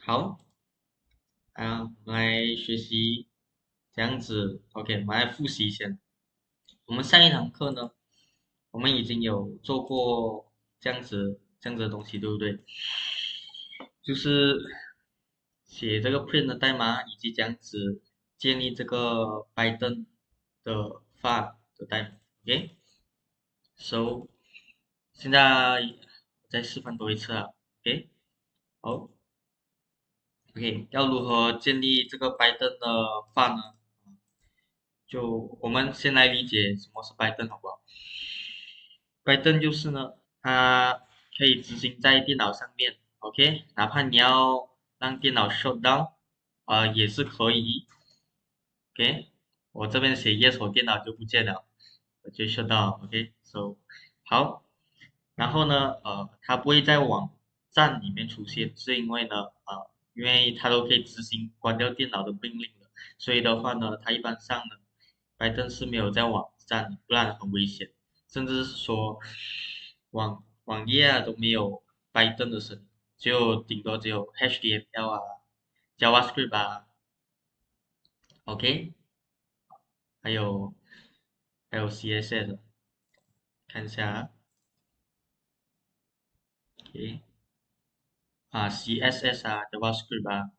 好，我们来学习这样子。OK，我们来复习一下。我们上一堂课呢，我们已经有做过这样子的东西，对不对？就是写这个 print 的代码，以及这样子建立这个 Python 的 file 的代码。OK，so 现在再示范多一次啊。OK，好。OK，要如何建立这个 Python 的 file 呢？就我们先来理解什么是 Python 好不好？Python 就是呢，它可以执行在电脑上面，OK，哪怕你要让电脑 shut down，也是可以，OK。我这边写 yes，我电脑就不见了，我就 shut down，OK，so 好，然后呢，它不会在网站里面出现，是因为呢，因为它都可以执行关掉电脑的命令的，所以的话呢，它一般上呢，Python 是没有在网站的，不然很危险，甚至是说网页啊都没有 Python 的声音，顶多只有 HTML 啊、JavaScript 啊，OK，还有 CSS，看一下啊，OK。CSS 啊、JavaScript 啊、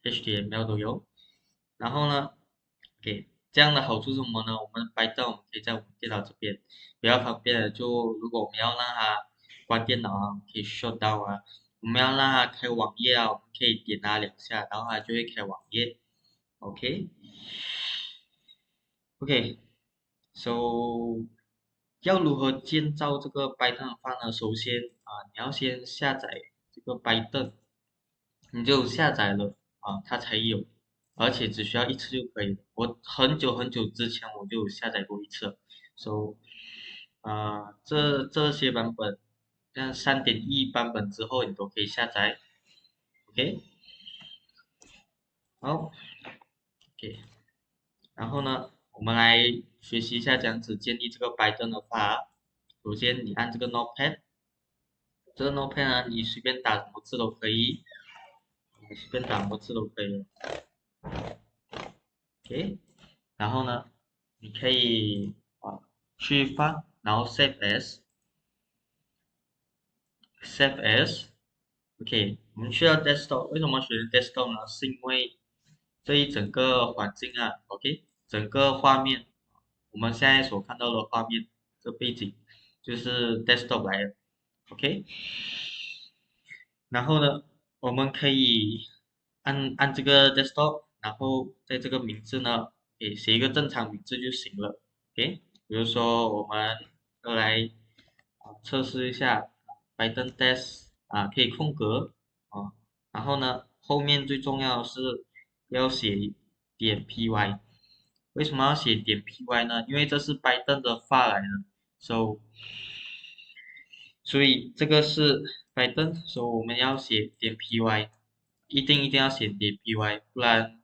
HTML 都有。然后呢，OK，这样的好处是什么呢？我们 Python 我们可以在我们电脑这边比较方便的，就如果我们要让它关电脑啊，我们可以 shut down 啊；我们要让它开网页啊，我们可以点它两下，然后它就会开网页。OK，OK，so 要如何建造这个 Python 的话呢？首先你要先下载这个 Python，你就下载了它才有，而且只需要一次就可以了。我很久很久之前我就下载过一次，so 这些版本，像3.1版本之后你都可以下载，OK，好，OK，然后呢，我们来学习一下这样子建立这个 Python 的话，首先你按这个 Notepad，这个 Notepad 呢，你随便打什么字都可以，你随便打什么字都可以，OK。然后呢，你可以去放，然后 save as，OK，我们需要 desktop，为什么选 desktop 呢？是因为这一整个环境啊，OK，整个画面，我们现在所看到的画面，这背景就是 desktop 来的，OK。然后呢，我们可以按这个 desktop，然后在这个名字呢，给写一个正常名字就行了，OK。比如说我们要来测试一下 Python test 可以空格啊，然后呢，后面最重要的是要写点 py。为什么要写点 py 呢？因为这是 Python 的发来的，so 所以这个是 Python，所以我们要写点 py，一定要写点 py，不然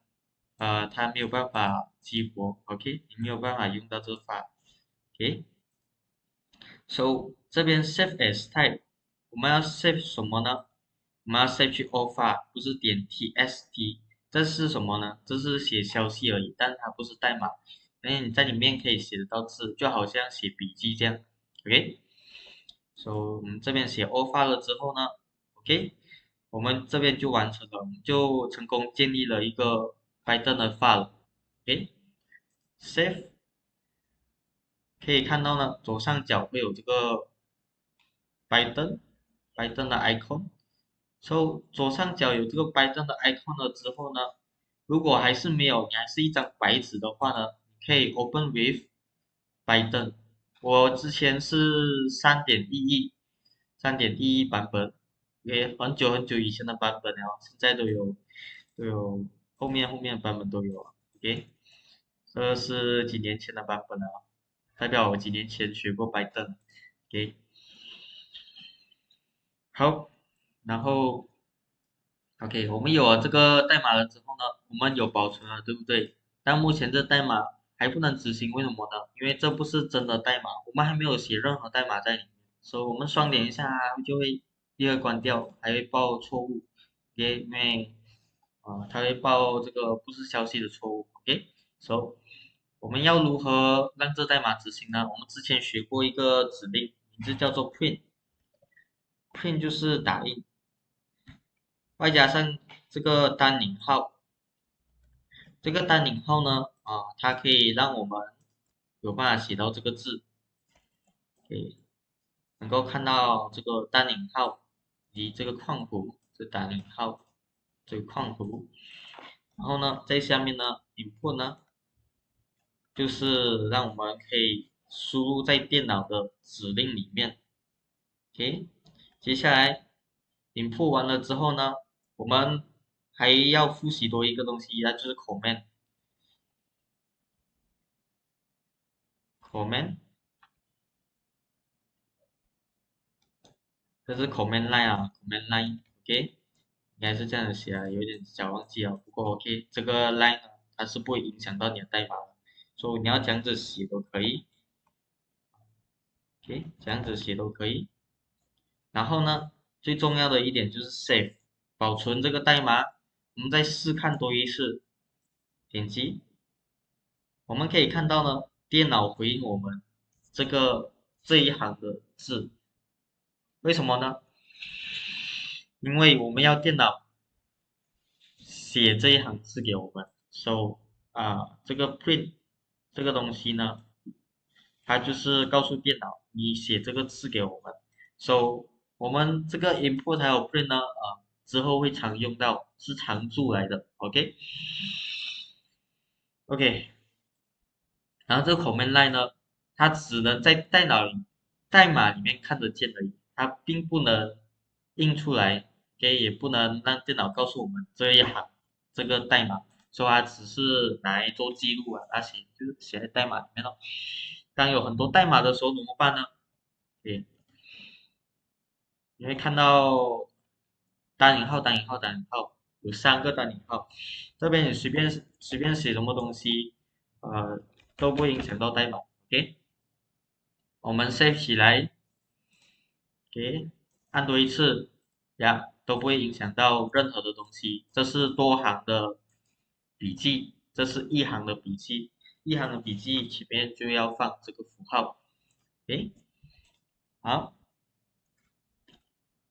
它没有办法激活，OK，你没有办法用到这个法，OK，so 这边 save as type，我们要 save 什么呢？我们要 save 去 all file，不是点 txt，这是什么呢？这是写消息而已，但它不是代码，因为你在里面可以写得到字，就好像写笔记这样，OK。so 我们这边写 all file 了之后呢，OK，我们这边就完成了，我们就成功建立了一个 Python 的 file，OK，save，可以看到呢，左上角会有这个 Python 的 icon，so 左上角有这个 Python 的 icon 了之后呢，如果还是没有，你还是一张白纸的话呢，你可以 open with Python。我之前是3.11版本，也很久很久以前的版本了，现在都有后面的版本都有了，OK，这是几年前的版本了，代表我几年前学过 Python，OK，好，然后 OK，我们有了这个代码了之后呢，我们有保存了，对不对？但目前这代码还不能执行，为什么呢？因为这不是真的代码，我们还没有写任何代码在里面，所以我们双点一下它就会立刻关掉，还会报错误。，OK，因为它会报这个不是消息的错误，OK，so 我们要如何让这代码执行呢？我们之前学过一个指令，名字叫做 print，print 就是打印，外加上这个单引号，这个单引号呢，它可以让我们有办法写到这个字，给能够看到这个单引号以及这个括弧，这单引号，这个括弧，然后呢，在下面呢，input 呢，就是让我们可以输入在电脑的指令里面，OK，接下来 input 完了之后呢，我们还要复习多一个东西，那就是 command，这是 command line 啊，command line，OK，应该是这样子写啊，有点小忘记了，不过 OK，这个 line 呢，它是不会影响到你的代码的，所以你要这样子写都可以，OK，这样子写都可以。然后呢，最重要的一点就是 save，保存这个代码，我们再试看多一次，点击，我们可以看到呢，电脑回应我们这一行的字，为什么呢？因为我们要电脑写这一行字给我们，so 这个 print 这个东西呢，它就是告诉电脑你写这个字给我们，so 我们这个 input 还有 print 呢，之后会常用到，是常驻来的，OK，然后这个 command line 呢，它只能在代码里面看得见而已，它并不能印出来，OK，也不能让电脑告诉我们这一行这个代码，所以它只是拿来做记录啊，那些就是写在代码里面咯。当有很多代码的时候怎么办呢？对，你会看到单引号、单引号、单引号，有3个单引号，这边你随便写什么东西，呃，都不会影响到代码，OK。我们 save 起来，给按多一次呀，都不会影响到任何的东西。这是多行的笔记，这是一行的笔记，一行的笔记前面就要放这个符号。诶，好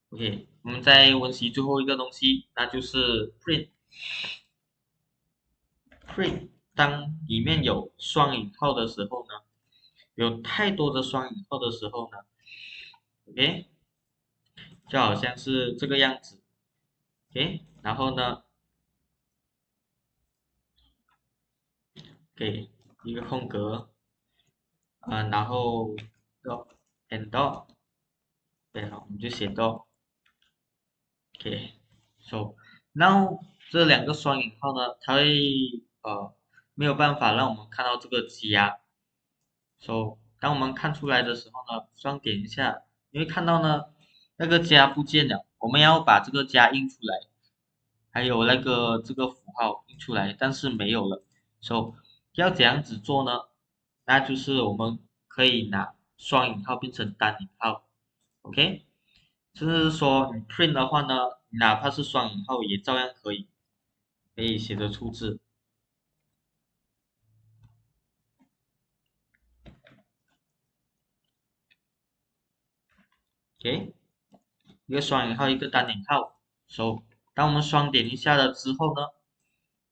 ，OK，我们再温习最后一个东西，那就是 print。print 当里面有双引号的时候呢，有太多的双引号的时候呢，OK，就好像是这个样子，OK，然后呢，给一个空格，然后 dot and dot，对了，我们就写 dot，OK，so now 这2个双引号呢，它会没有办法让我们看到这个加，so 当我们看出来的时候呢，双点一下，你会看到呢那个加不见了，我们要把这个加印出来，还有那个这个符号印出来，但是没有了，so 要怎样子做呢？那就是我们可以拿双引号变成单引号，OK，甚至是说你 print 的话呢，哪怕是双引号也照样可以写得出字，OK，一个双引号一个单引号，so 当我们双点一下了之后呢，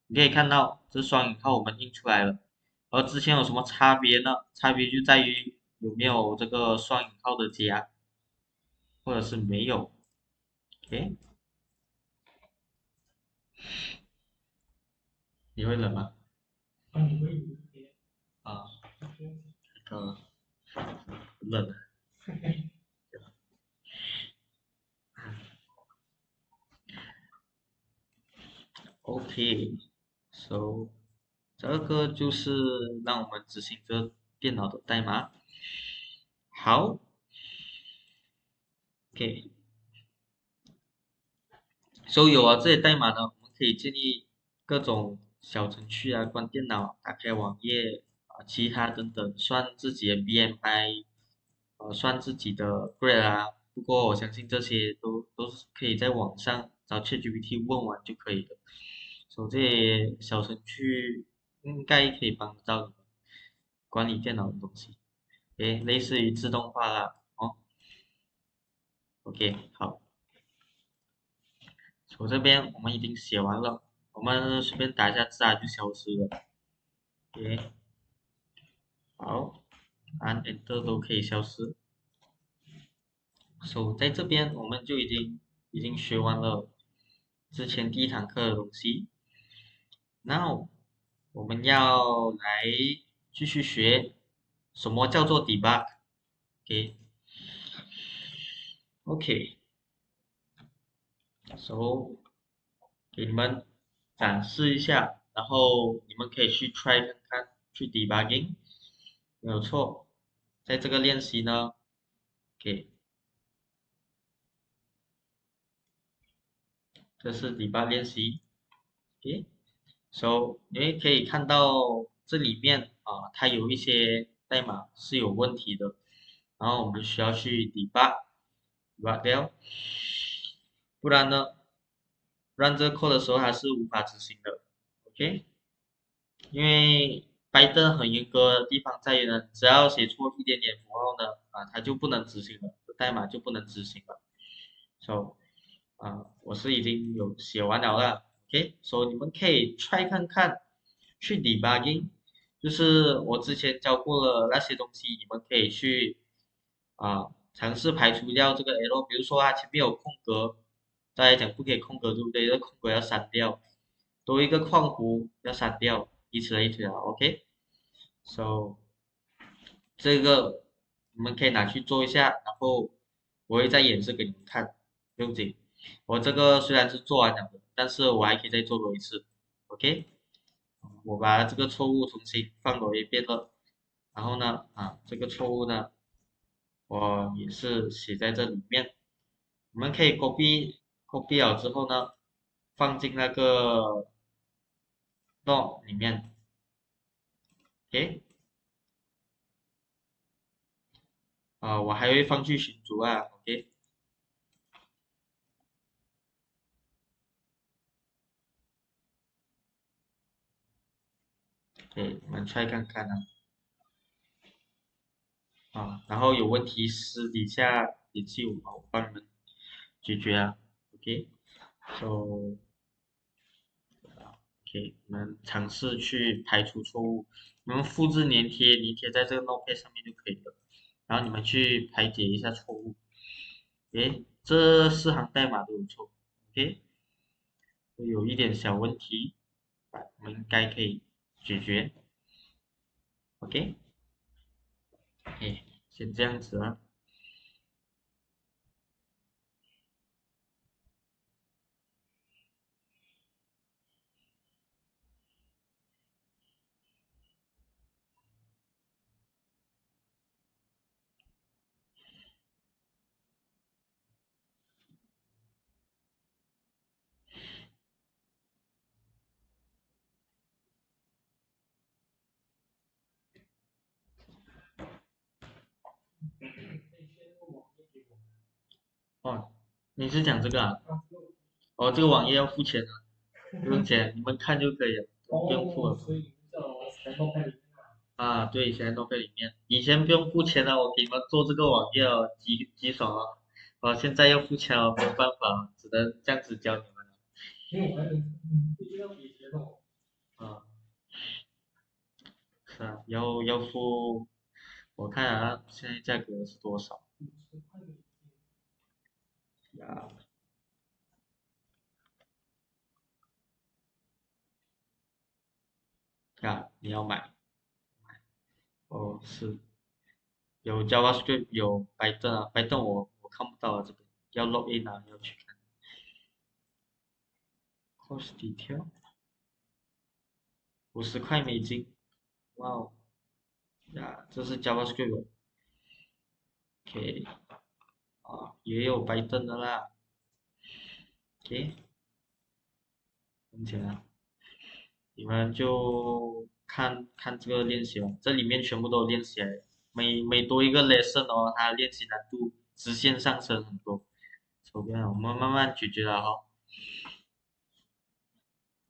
你可以看到这双引号我们印出来了，而之前有什么差别呢？差别就在于有没有这个双引号的加，或者是没有，OK，你会冷吗？啊，呃，冷，OK，so 这个就是让我们执行这电脑的代码。好，OK，所以有了这些代码呢，我们可以建立各种小程序啊，关电脑，打开网页其他等等，算自己的 BMI，算自己的 grade 啊。不过我相信这些都是可以在网上找 ChatGPT 问完就可以了。所以这些小程序应该可以帮到你们管理电脑的东西，诶，类似于自动化啦，哦，OK，好，从这边我们已经写完了，我们随便打一下字啊就消失了，OK，好，按 Enter 都可以消失。在这边我们就已经学完了之前第一堂课的东西，Now 我们要来继续学什么叫做 debug，OK，OK，so 给你们展示一下，然后你们可以去 try 看看，去 debugging，没有错。在这个练习呢，OK，这是 debug 练习，OK，so 你们可以看到这里面啊，它有一些代码是有问题的，然后我们需要去 debug 掉，不然呢，让这个 code 的时候它是无法执行的，OK。因为 Python 很严格的地方在于呢，只要写错一点点符号呢，它就不能执行了，代码就不能执行了。So，我是已经有写完了，OK，so 你们可以 try 看看，去 debugging，就是我之前教过的那些东西，你们可以去尝试排除掉这个 error，比如说它前面有空格，大家讲不可以空格，对不对？这空格要删掉，多一个括弧要删掉，以此类推啊，OK，so 这个你们可以拿去做一下，然后我会再演示给你们看，不用紧。我这个虽然是做完了的，但是我还可以再做多一次，OK。我把这个错误重新放过一遍了，然后呢，这个错误呢，我也是写在这里面。我们可以 copy 了之后呢，放进那个 DOM 里面，OK。我还会放去群组啊，OK。OK，我们 try 看看然后有问题私底下联系我，我帮你们解决啊，OK。So OK，我们尝试去排除错误，你们复制粘贴在这个 Notepad 上面就可以了。然后你们去排解一下错误。诶，这4行代码都有错，OK，有一点小问题，我们应该可以解决，OK，诶，先这样子啊。哦，你是讲这个啊？哦，这个网页要付钱的，不用钱，你们看就可以了，不用付了。对，现在都在里面。以前不用付钱了，我给你们做这个网页哦，极爽哦。现在要付钱了，没有办法，只能这样子教你们了。啊，是啊，要付，我看现在价格是多少呀？你要买？哦，是有 JavaScript，有 Python 啊，Python 我看不到啊，这边要 login 要去看。cost detail 50块美金，哇哦这是 JavaScript，OK，也有 Python 的啦，OK，目前你们就看看这个练习吧，这里面全部都练习来的，每多一个 lesson 它练习难度直线上升很多。手边我们慢慢解决了哈。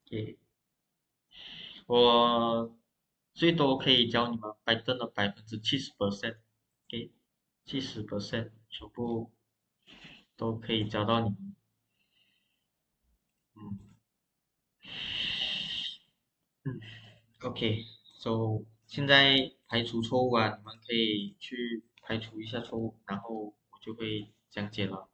OK，我最多可以教你们 Python 的70%，OK，70%全部都可以教到你们。嗯嗯，OK，so 现在排除错误啊，你们可以去排除一下错误，然后我就会讲解了。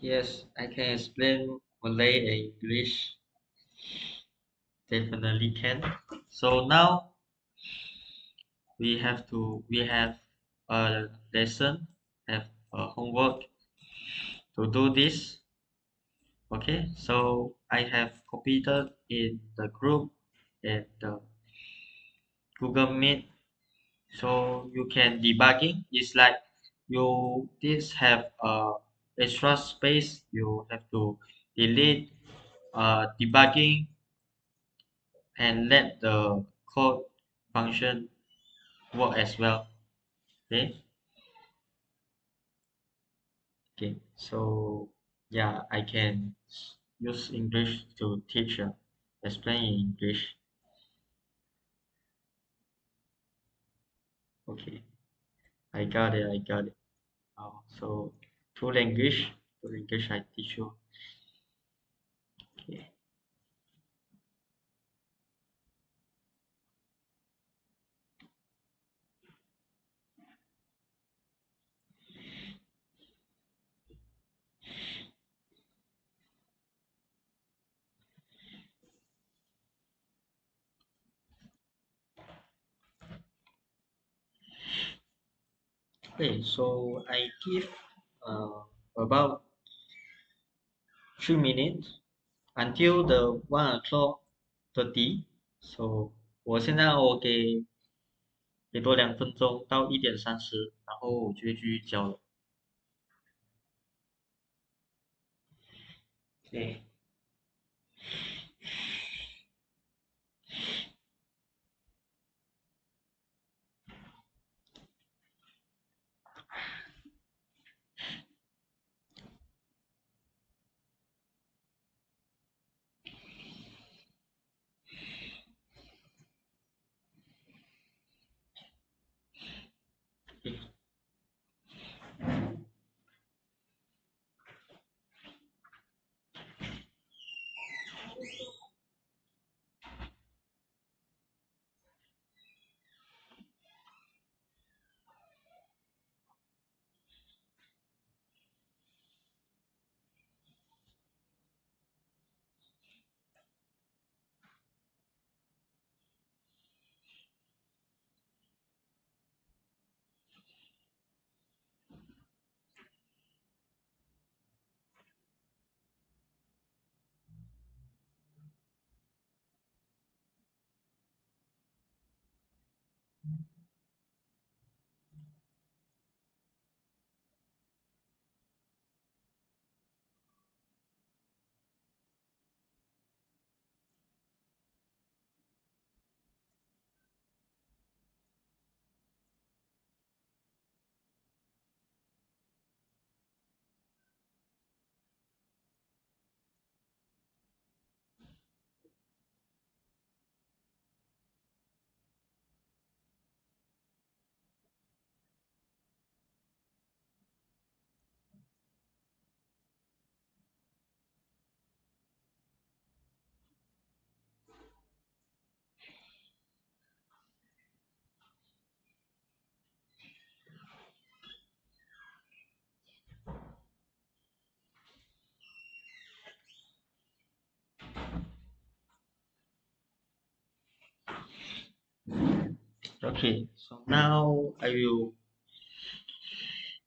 Yes, I can explain Malay and English. Definitely can. So now we have a lesson, have a homework to do this. Okay, so I have completed in the group and the Google Meet. So you can debugging. It's like you this have extra space. You have to delete debugging and let the code function work as well. Okay. Okay. So yeah, I can use English to teach explain in English. Okay. I got it. I got it. So two language I teach you. Okay. Okay. So I give about 3 minutes until the 1 o'clock 30. So 我现在给多2分钟到1点30，然后我就会继续教了。对， Okay, so now I will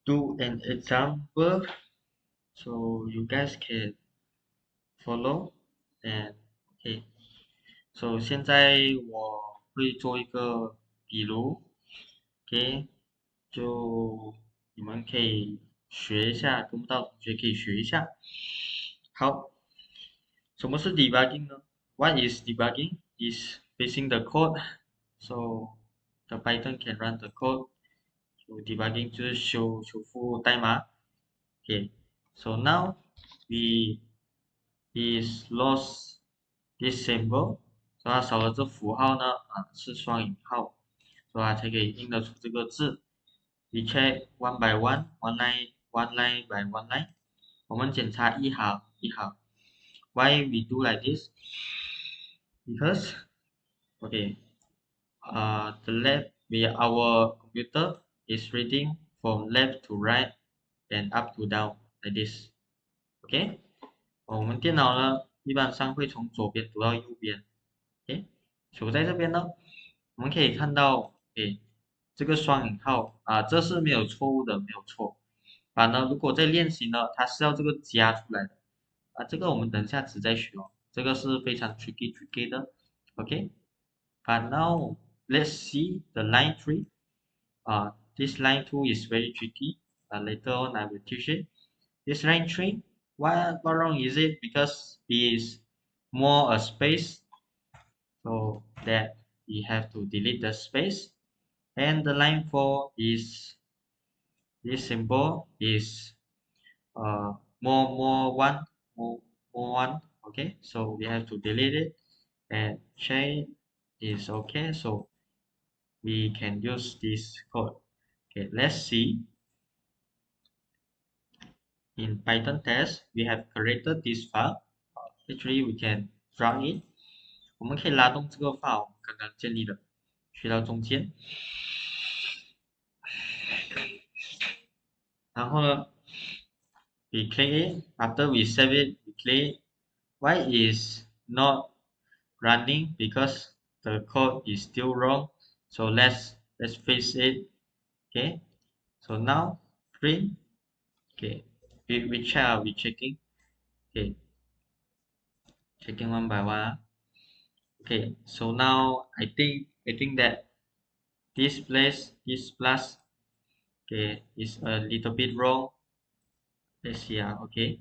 do an example so you guys can follow and okay. So 现在我会做一个比如，OK，就你们可以学一下，跟不到同学可以学一下。好，什么是 debugging 呢？What is debugging? Is fixing the code, so the Python can run the code. So debugging 就是修复代码。Okay, so now we is lost this symbol，所以它少了这符号呢，是双引号，所以它才可以印得出这个字。We check one by one, one line by one line。我们检查一行一行。Why we do like this? Because okay, the left our computer is reading from left to right and up to down like this. OK，我们电脑呢一般上会从左边读到右边。OK，所以在这边呢，我们可以看到，诶，这个双引号这是没有错误的，没有错。呢，如果在练习呢，它是要这个加出来的这个我们等下子再学哦，这个是非常 tricky 的。OK，but now let's see the line 3. This line 2 is very tricky. Later on I will teach it. This line 3, what wrong is it? Because it is more a space, so that we have to delete the space. And the line 4 is this symbol is more one, more one. Okay, so we have to delete it and check is okay. So we can use this code. Okay, let's see. In Python test, we have created this file. Actually, we can drag it. 我们可以拉动这个 file 刚刚建立的，去到中间。然后呢，we click it. After we save it, we click. Why is not running? Because the code is still wrong. So let's fix it. Okay. So now print. Okay. We check. We checking. Okay. Checking one by one. Okay. So now I think that this place this plus okay is a little bit wrong. Let's see. Okay.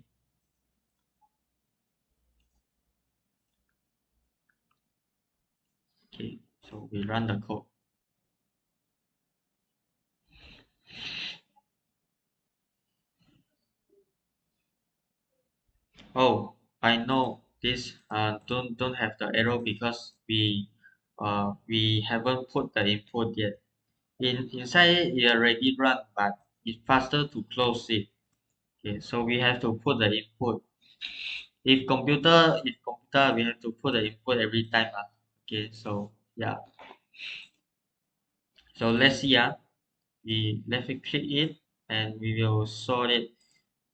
Okay. So we run the code. Oh, I know this don't have the arrow because we haven't put the input yet. Inside it already run, but it's faster to close it. Okay, so we have to put the input. If computer we have to put the input every time. Okay, so yeah. So let's see. We left click it and we will sort it.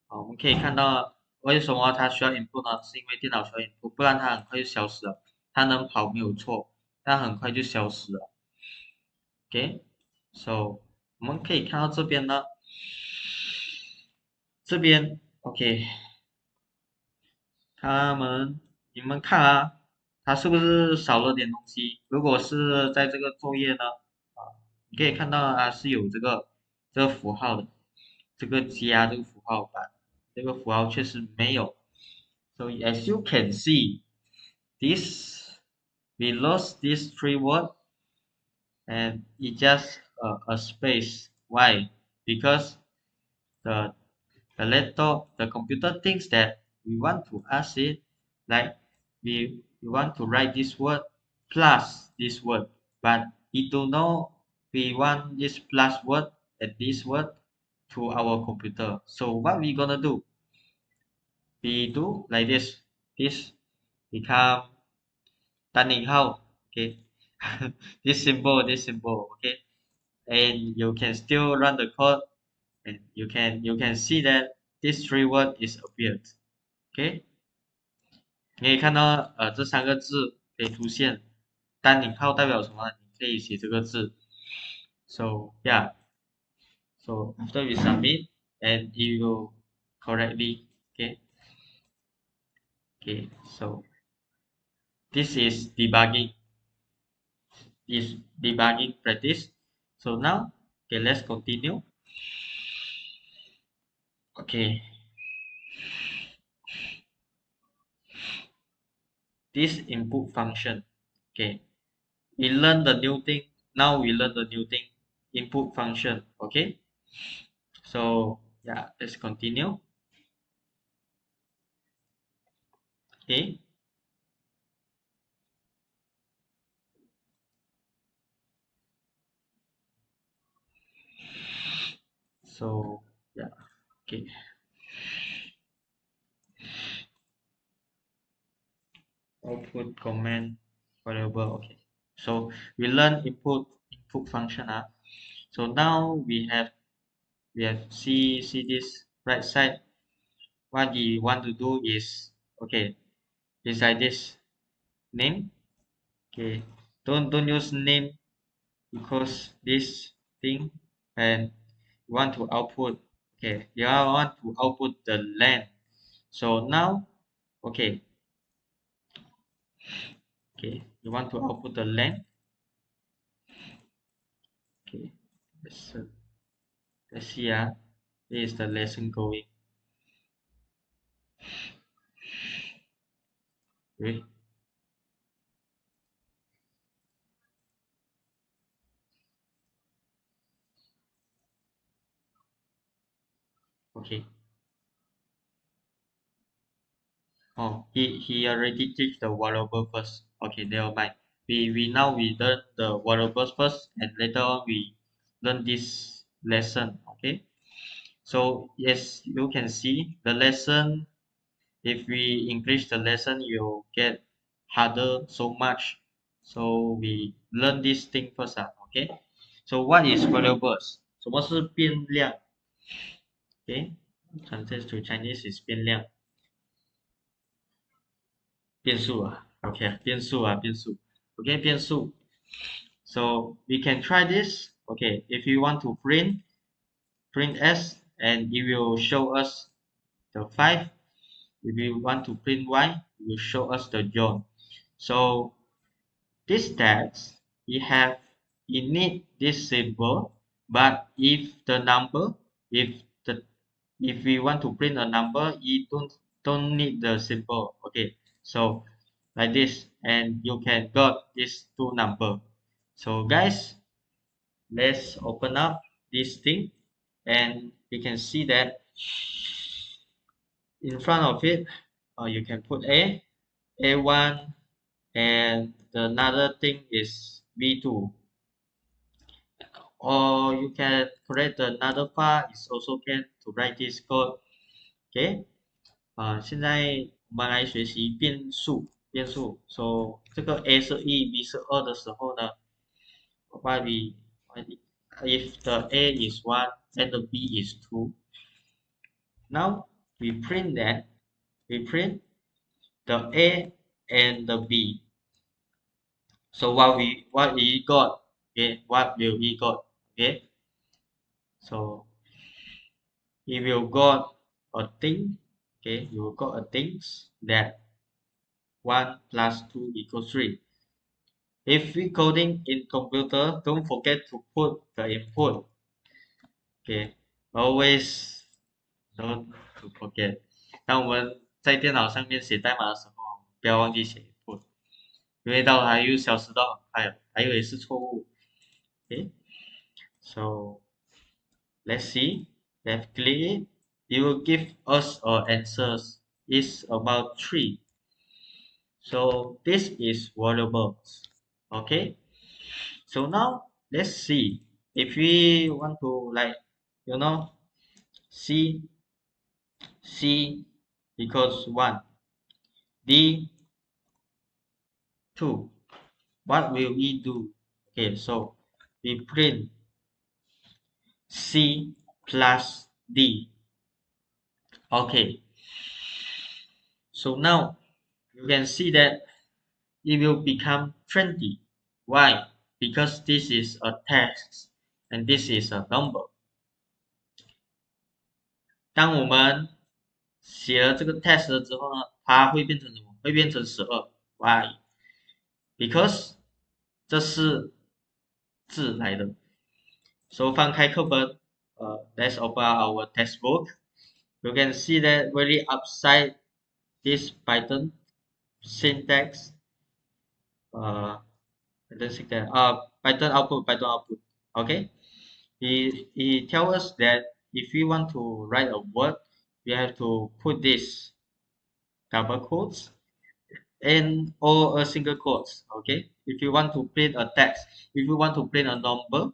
我们可以看到为什么它需要 input 呢？是因为电脑需要 input，不然它很快就消失了。它能跑没有错，但很快就消失了。OK，so 我们可以看到这边呢，这边 OK，你们看它是不是少了点东西？如果是在这个作业呢，你可以看到它是有这个符号的，这个加这个符号吧，这个符号确实没有。So as you can see, this we lost this three word and it just a space. Why? Because the the computer thinks that we want to ask it like we want to write this word plus this word, but it do know we want this plus word and this word to our computer. So what we gonna do? We do like this. This become 单引号 okay this symbol okay and you can still run the code and you can see that this three word is appeared okay 你可以看到这三个字可以出现单引号代表什么你可以写这个字 So yeah, so after we submit and it will correctly. Okay, so this is debugging practice. So now, okay, let's continue. Okay, this input function. Okay, we learn the new thing. Now we learn the new thing, input function. Okay, so yeah, let's continue. Okay, so yeah, okay, output comment variable. Okay, so we learn input function. So now we have see this right side. What we want to do is, okay, beside this name. Okay, don't use name because this thing, and you want to output. Okay, you want to output the length. So now, okay, you want to output the length. Okay, let's see. This is the lesson going. Okay, okay. Oh, he already teach the variable first. Okay, never mind. We learn the variables first, and later on we learn this lesson. Okay. So yes, you can see the lesson. If we increase the lesson, you get harder so much. So we learn this thing first. Okay. So what is variables? 什么是变量 Okay. Translate to Chinese is 变量。变数啊，OK，变数。OK，变数。So we can try this. Okay, if you want to print S, and it will show us the 5. If you want to print Y, it will show us the John. So this text, it need this symbol, but if the if we want to print a number, you don't need the symbol. Okay, so like this, and you can got these two number. So guys, let's open up this thing, and you can see that in front of it, you can put A1, and another thing is B2, or you can create another file is also can to write this code. Okay. 现在我们来学习变数。So 这个 A 是1，B 是2的时候呢，what we if the A is 1 and the B is 2, now we print that we print the A and the B. So what we got? Okay, what will we got? Okay, so if you got a thing, okay, you got a things that 1 plus 2 equals 3. If we coding in computer, don't forget to put the input. Okay, always don't to forget. 当我们在电脑上面写代码的时候，不要忘记写 input，因为到它又消失到很快了，还以为是错误。Okay, so let's see. Let's click it. It will give us our answers. It's about 3. So this is variables. Okay. So now let's see if we want to, like, you know, C equals 1, D 2. What will we do? Okay, so we print C plus D. Okay, so now you can see that it will become 20. Why? Because this is a text. and this is a number. 当我们写了这个 test 了之后呢，它会变成什么？会变成12。Why? Because 这是字来的。So 翻开课本let's open our textbook. You can see that very upside this Python syntax. Python syntax. Python output. Okay. He tells us that if we want to write a word, we have to put this double quotes and or a single quotes. Okay. If you want to print a text, if you want to print a number,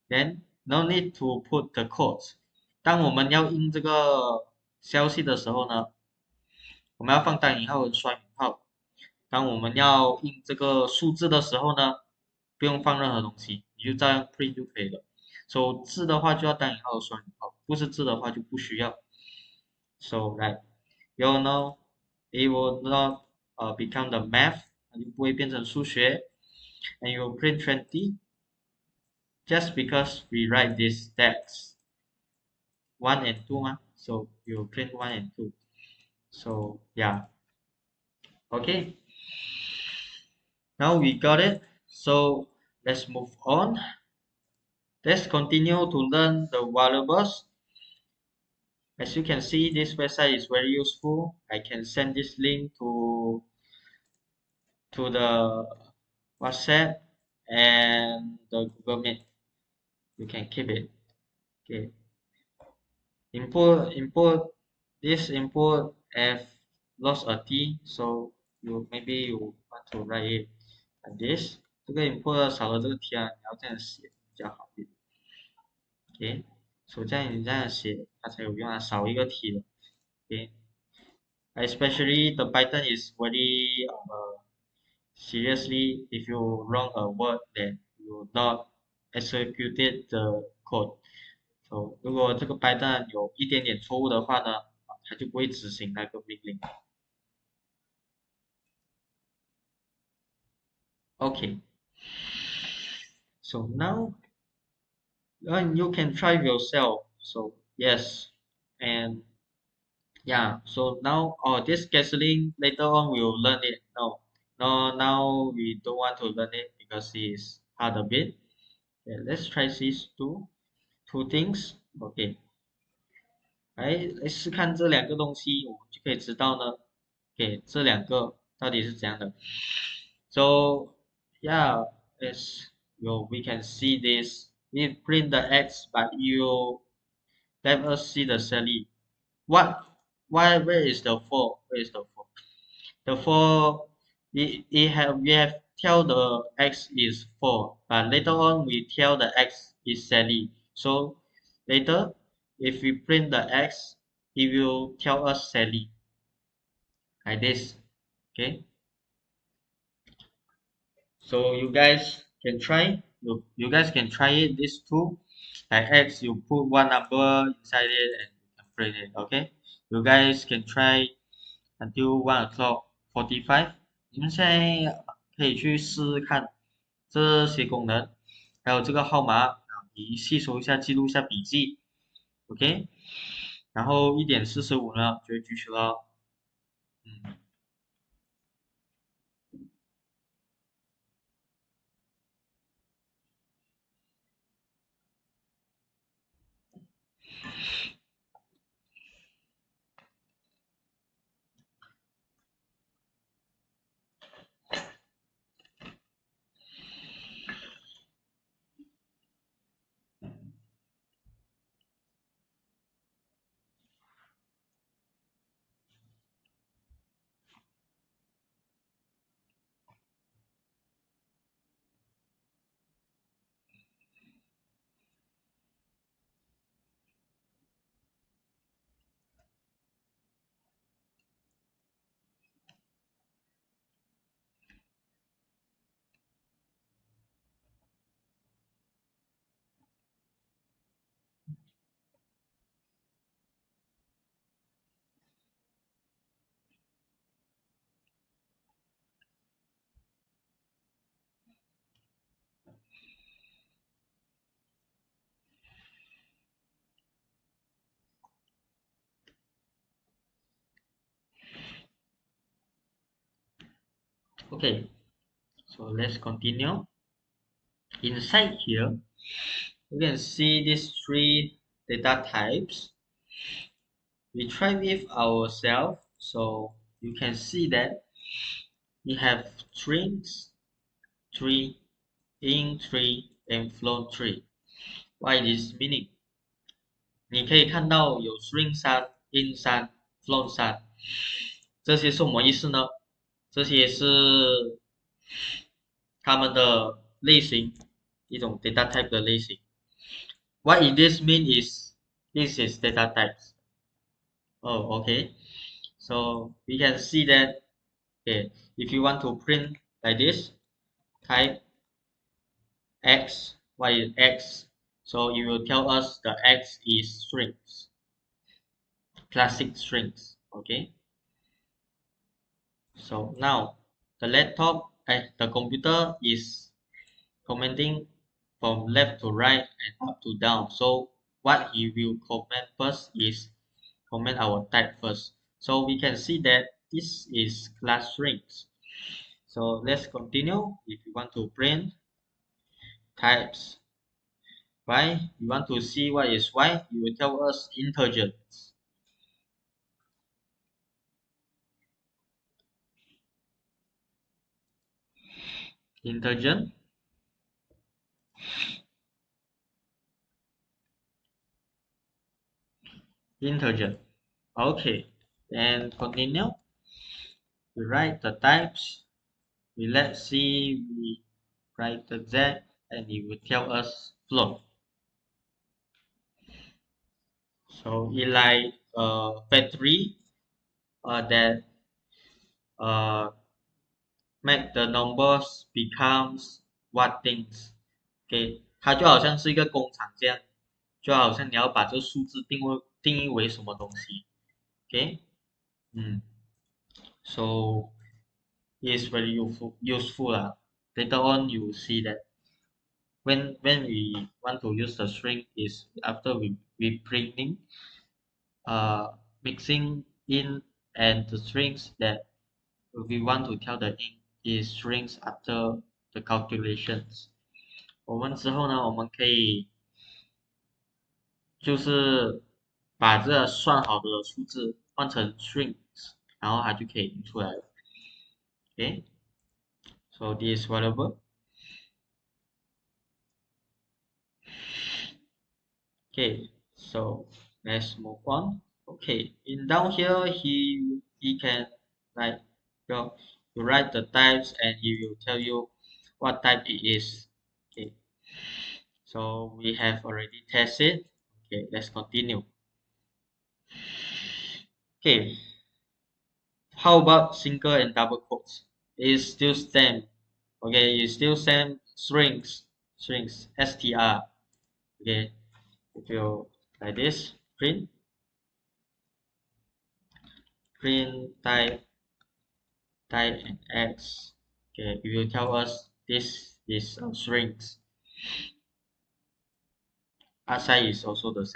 then no need to put the quotes. 当我们要印这个消息的时候呢，我们要放单引号和双引号。当我们要印这个数字的时候呢，不用放任何东西，你就这样 print 就可以了。So 字的话就要单引号和双引号，不是字的话就不需要。So right, you know, it will not become the math，就不会变成数学。And you will print 20 just because we write this text 1 and 2 so you print 1 and 2. So yeah, okay. Now we got it. So let's move on. Let's continue to learn the variables. As you can see, this website is very useful. I can send this link to the WhatsApp and the Google Meet. You can keep it. Okay. Input. This input have lost a t, so you want to write it like this. 这个 input 少了这个 t 啊，你要这样写比较好一点。OK，所以这样你这样写，它才有用啊，少一个 t 了。OK。Especially the Python is very seriously if you wrong a word then you not executed the code. So 如果这个 Python 有一点点错误的话呢，它就不会执行那个命令。Okay. So now you can try yourself. So yes, and yeah. So now this canceling later on we'll learn it. No, now we don't want to learn it because it's hard a bit. Okay, let's try these two things. OK，来试看这两个东西，我们就可以知道呢。OK，这两个到底是怎样的。So yeah, as we can see this. We print the X, but you let us see the Sally. What? Why? Where is the four? Where is the four? The four. We have tell the X is 4, but later on we tell the X is Sally. So later, if we print the X, it will tell us Sally like this. Okay. So you guys can try. You guys can try it. This too. Like X, you put one number inside it and you can print it. Okay. You guys can try until 1:45. 你们现在可以去试试看这些功能，还有这个号码啊，你细数一下，记录一下笔记，OK。然后1:45呢就会继续了。嗯。Okay, so let's continue. Inside here, you can see these three data types. We try with ourselves, so you can see that we have strings, tree, int tree, and float tree. What is meaning? 你可以看到有 string 删、int 删、float 删，这些是什么意思呢？这些是它们的类型，一种 data type 的类型。What it this mean is this is data types. Oh, okay. So we can see that okay, if you want to print like this, type x, what is x? So it will tell us the x is strings, classic strings. Okay. So now the laptop, the computer is commenting from left to right and up to down. So what he will comment first is comment our type first. So we can see that this is class strings. So let's continue. If you want to print types y, you want to see what is y, you will tell us integers. Integer, integer. Okay, and continue. We write the types. Let's see, we write the z and it will tell us float. So it like factory that uh, make the numbers becomes what things. OK，它就好像是一个工厂这样，就好像你要把这个数字定义为什么东西。OK，so it's very useful lah. Later on you will see that when we want to use the string is after we printing uh mixing in and the strings that we want to tell the ink is strings after the calculations。我们之后呢，我们可以就是把这算好的数字换成 strings，然后它就可以印出来了。Okay, so this variable. Okay, so let's move on. Okay, in down here he can like you write the types and he will tell you what type it is. Okay, so we have already tested. Okay, let's continue. Okay, how about single and double quotes? It's still same. Okay, it's still same strings str. Okay, if you like this print type and x. Okay, it will tell us this is strings. Aside is also the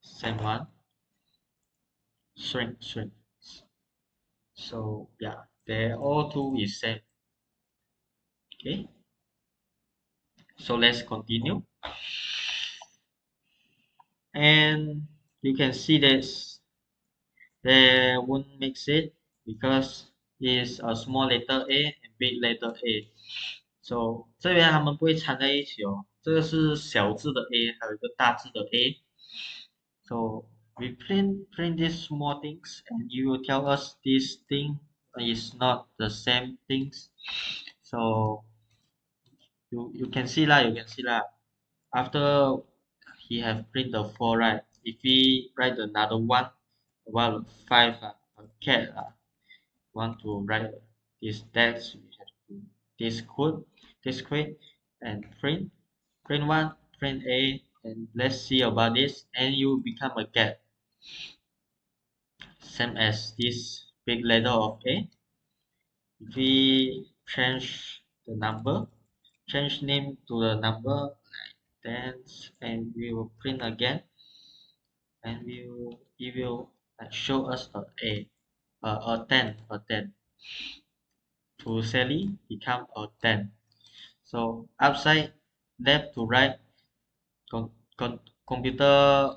same one. String. So yeah, they all two is same. Okay, so let's continue. And you can see this they won't mix it because it's a small letter a and big letter a. So 这边他们不会掺在一起哦，这个是小字的 a，还有一个大字的 a。So we print these small things and you will tell us this thing is not the same things. So you can see lah, After he have print the 4, right? If we write another one, about 5, a cat, want to write this text, we have to discrete and print one, print a, and let's see about this, and you become a cat. Same as this big letter of a. If we change the number, change name to the number like that, and we will print again, and it will show us a 10. to Sally become a 10. So upside left to right, com com computer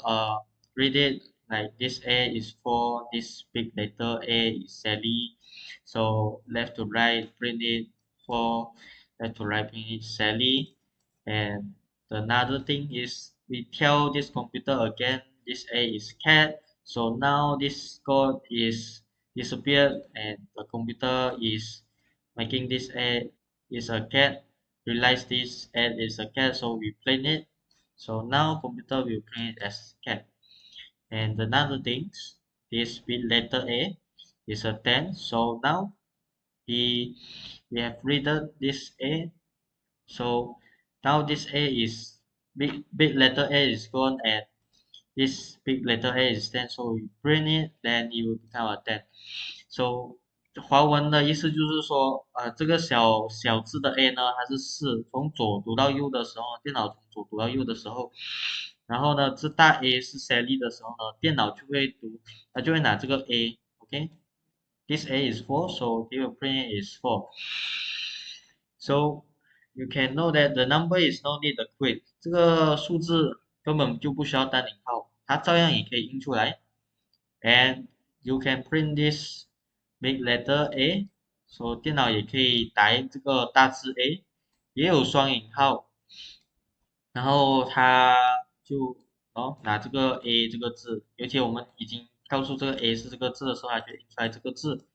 read it like this A is 4, this big letter A is Sally. So left to right print it 4, left to right print it Sally. And another thing is we tell this computer again this A is cat. So now this code is disappeared and the computer is making this A is a cat. Realize this A is a cat, so we print it. So now computer will print it as cat. And another thing, this bit letter A is a 10. So now we we have written this A. So now this A is big letter A is gone and this big letter A is 10. So we print it, then it will become a 10. So 华文的意思就是说，这个小小字的 a 呢，它是4，从左读到右的时候，电脑从左读到右的时候，然后呢，这大 A 是 Sally 的时候呢，电脑就会读，它就会拿这个 A，OK，this A is 4, so they will print is 4. So you can know that the number is no need to quit，这个数字根本就不需要单引号，它照样也可以印出来。And you can print this big letter A，所以电脑也可以打印这个大字 A，也有双引号，然后它就拿这个 A 这个字，而且我们已经告诉这个 A 是这个字的时候，它就印出来这个字。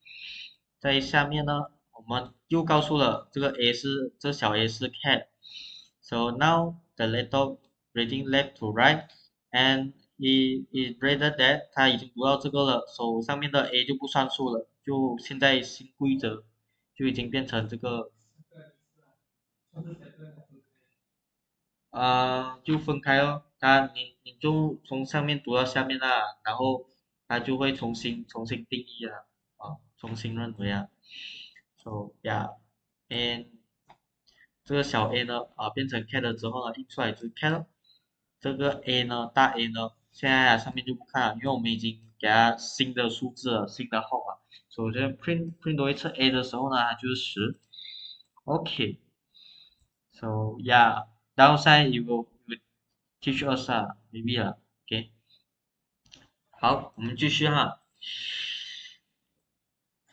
在下面呢，我们又告诉了这个 A 是这小 A 是 cat。So now the laptop reading left to right and it read that 它已经读到这个了，手上面的 A 就不算数了，就现在新规则就已经变成这个就分开哦，你就从上面读到下面啦，然后它就会重新定义了重新认为啊，so yeah，and 这个小 a 呢变成 cat 之后呢，印出来就是 cat，这个 a 呢大 A 呢，现在上面就不看了，因为我们已经给它新的数字了，新的号码，所以我觉得 print 多一次 a 的时候呢，它就是10。OK，so yeah。downside you will teach us maybe OK，好，我们继续哈。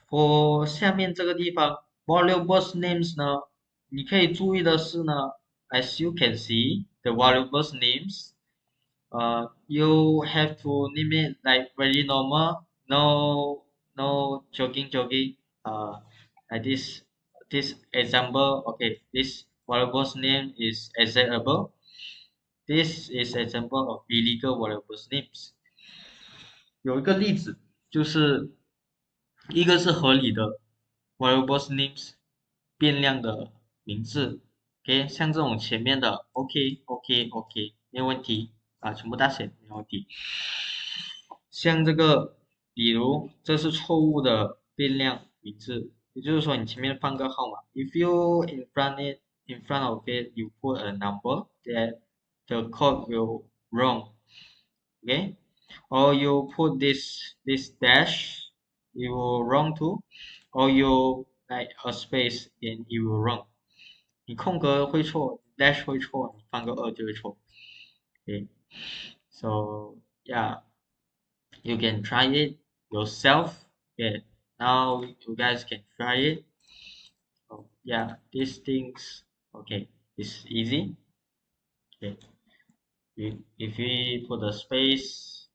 我下面这个地方 valuables names 呢，你可以注意的是呢，as you can see the valuables names，you have to name it like very normal, no joking, like this example, okay, this valuables name is example. This is example of illegal valuables names。有一个例子，就是一个是合理的 valuables names，变量的名字，OK，像这种前面的 OK，没有问题全部大写没有问题。像这个，比如这是错误的变量名字，也就是说你前面放个号码，if you in front of it you put a number that the code will wrong, okay? Or you put this dash, it will wrong too. Or you like a space and it will wrong. 你空格会错，dash 会错，你放个2就会错。Okay, so yeah, you can try it yourself. Okay, now you guys can try it. So yeah, these things. Okay, it's easy. Okay, if we put a space,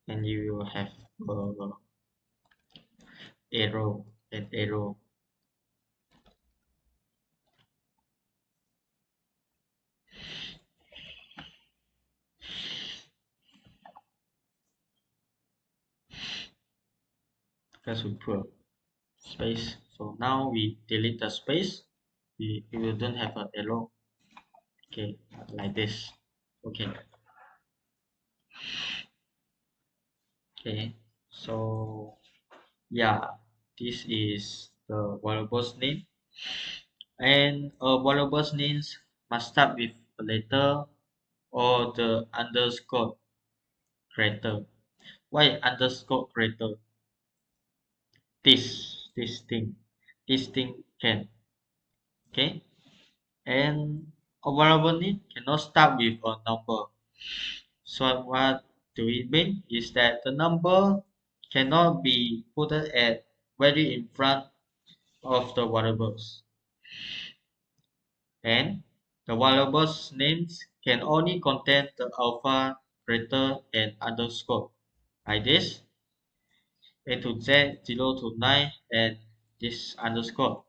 then you will have arrow and arrow. First we put space. So now we delete the space. We will don't have an arrow. Okay, like this. Okay. Okay. So yeah, this is the variable's name. And a variable's names must start with a letter or the underscore character. Why underscore character? This thing. this thing can. Okay, and a variable name cannot start with a number. So what do it mean is that the number cannot be put at very in front of the variables, and the variables names can only contain the alpha, beta, and underscore like this A to Z 0 to 9 and this underscore.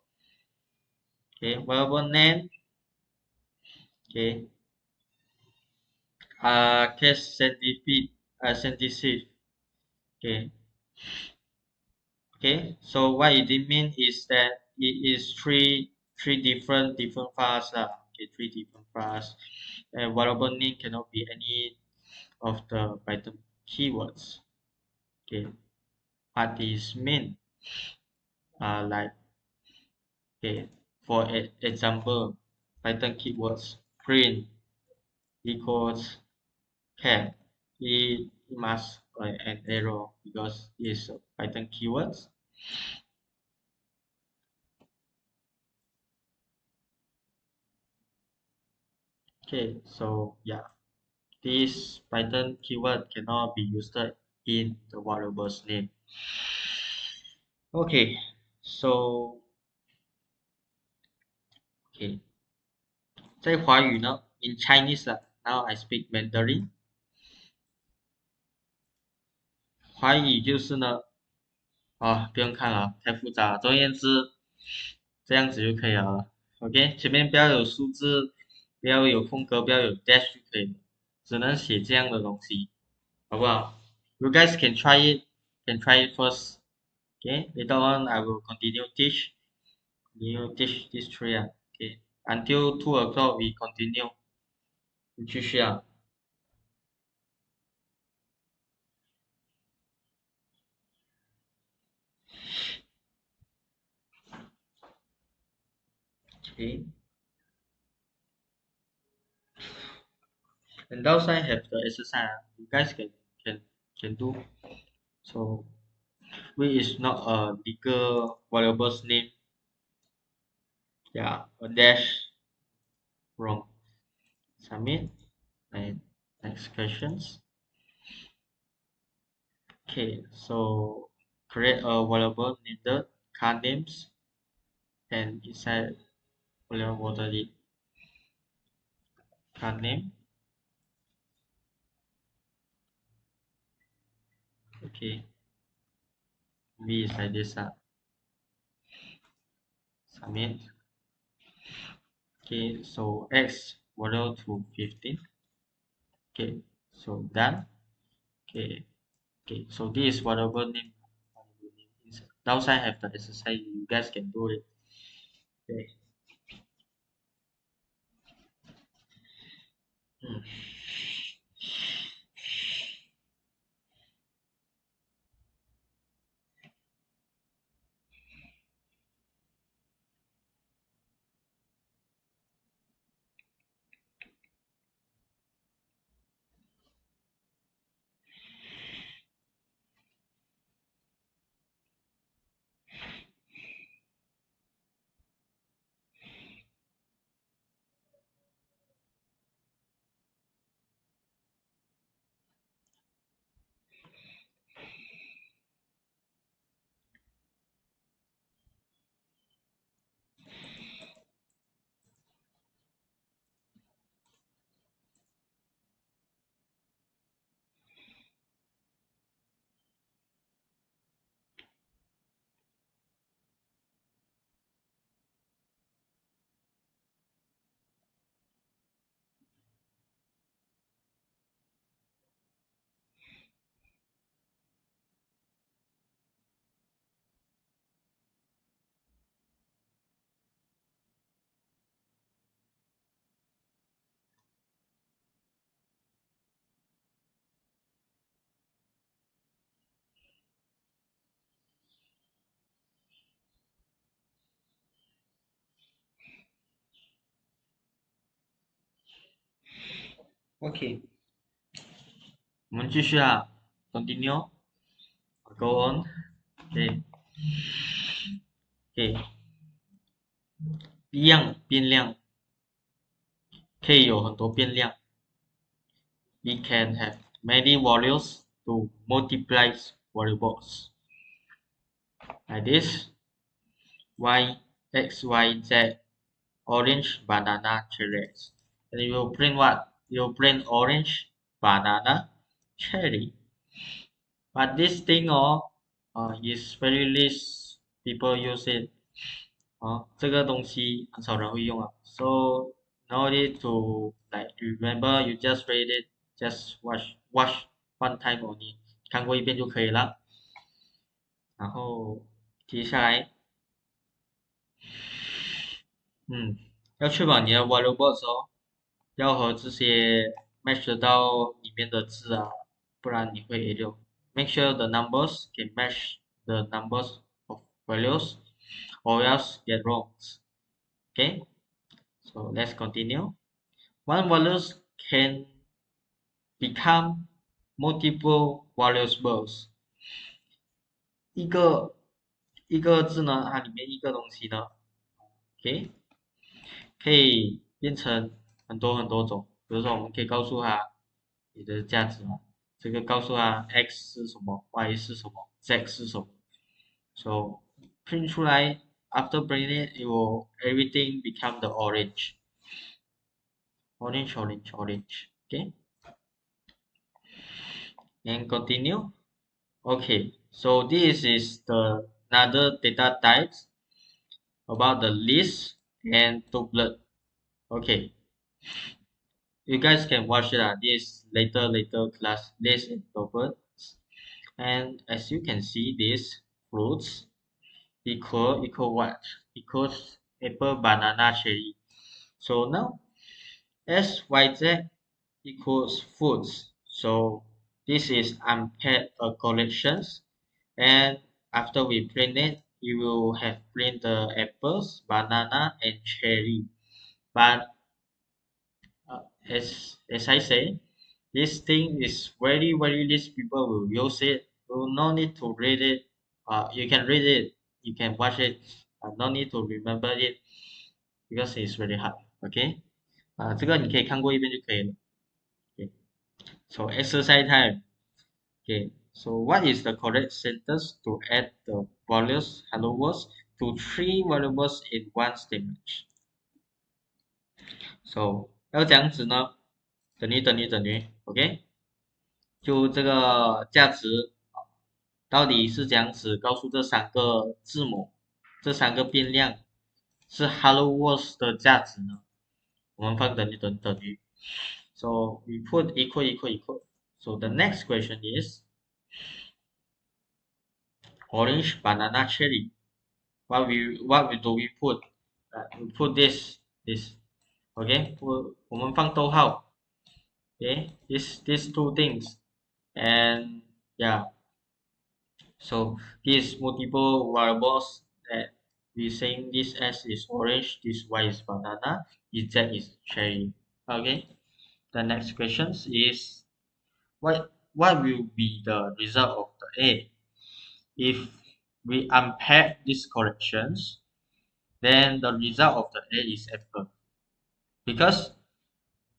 Okay, variable name. Okay, case sensitive. Okay, okay. So what it means is that it is three different files. Okay, three different files. And variable name cannot be any of the Python keywords. Okay, what this mean? Like okay, for example, Python keywords print equals cat. It must an error because it's Python keywords. Okay, so yeah, this Python keyword cannot be used in the variable's name. Okay, so okay，在华语呢，in Chinese now I speak Mandarin。华语就是呢，不用看了，太复杂了。总而言之，这样子就可以了。OK，前面不要有数字，不要有空格，不要有 dash 就可以了，只能写这样的东西，好不好？You guys can try it first. Okay, later on I will continue teach this three. Okay, until 2 o'clock we continue. 继续啊。Okay, and outside have the exercise. You guys can do. So which is not a legal variable's name. Yeah, a dash wrong. Submit and next questions. Okay, so create a variable named car names and inside variable the car name. Okay, V is like this. Submit. Okay, so X value to 15. Okay, so done. Okay, okay, so this is variable name. Downside have the exercise. You guys can do it. Okay. Hmm. Okay, 我们继续啊，continue, go on. Okay, okay. 一样变量可以有很多变量。We can have many values to multiply variables like this: y, x, y, z, orange, banana, cherries. And you will print what? You will print orange, banana, cherry. But this thing is very least people use it. 这个东西很少人会用啊。So no need to like remember, you just read it, just watch one time only，看过一遍就可以了。然后接下来，要确保你的 variables 要和这些 match 到里面的字啊，不然你会 error。Make sure the numbers can match the numbers of values, or else get wrong. Okay, so let's continue. One values can become multiple variables。一个字呢，它里面一个东西呢，OK，可以变成很多很多种。比如说，我们可以告诉它你的价值嘛，这个告诉它 x 是什么，y 是什么，z 是什么。So print 出来 after printing it, it will everything become the orange. Orange, orange, orange. Okay, and continue. Okay, so this is the another data types about the list and tuplet. Okay, you guys can watch it this later class list and tuplets. And as you can see, this fruits equal what? Equals apple, banana, cherry. So now S, Y, Z equals foods. So this is unpaired collections, and after we print it, you will have print the apples, banana, and cherry. But as I say, this thing is very least people will use it. You will no need to read it. You can read it, you can watch it. No need to remember it because it's very hard. Okay. 这个你可以看过一遍就可以了。Okay. So exercise time. Okay. So what is the correct sentence to add the values hello words to three variables in one statement? So 要这样子呢？等于，OK？就这个价值到底是这样子告诉这三个字母，这三个变量是 hello words 的价值呢？我们放等于。So we put equal. So the next question is orange, banana, cherry. What we do we put? We put this. Okay，我们放逗号。Okay, these two things, and yeah. So these multiple variables that we saying this S is orange, this Y is banana, this Z is cherry. Okay. The next question is what will be the result of the A? If we unpack these corrections, then the result of the A is apple. Because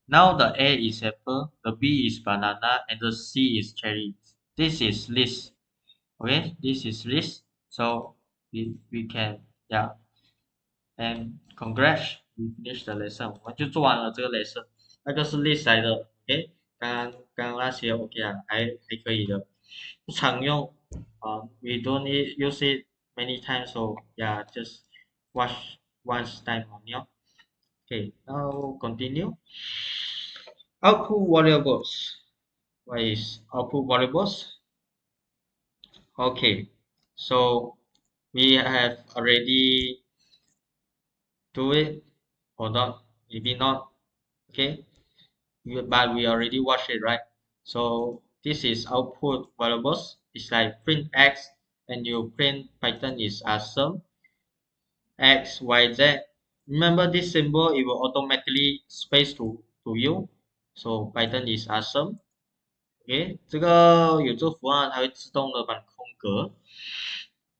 now the A is apple, the B is banana, and the C is cherry. This is list. Okay, this is list. So we can, yeah. And congrats, we finished the lesson. 我们就做完了这个 lesson。那个是 list 来的，OK。刚刚那些 OK 啊，还可以的，不常用we don't need use it many times, so yeah, just watch once time only. Okay, now continue. Output variables. What is output variables? Okay, so we have already do it or not, maybe not. Okay, but we already watched it, right? So this is output variables. It's like print x, and you print Python is awesome x y z. Remember this symbol, it will automatically space to you. So Python is awesome. OK，这个有这个符号，它会自动的把空格。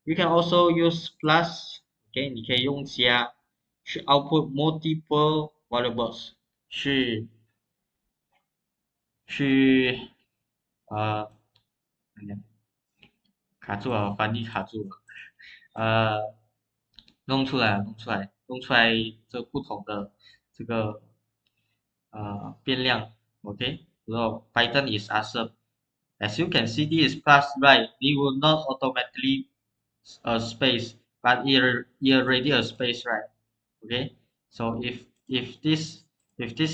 You can also use plus，OK，你可以用加去 output multiple variables，去怎么样卡住了，翻译卡住了，呃，弄出来这不同的这个变量，OK，然后 Python is awesome. As you can see, this is plus, right? It will not automatically a space, but it already a space, right? Okay. So if this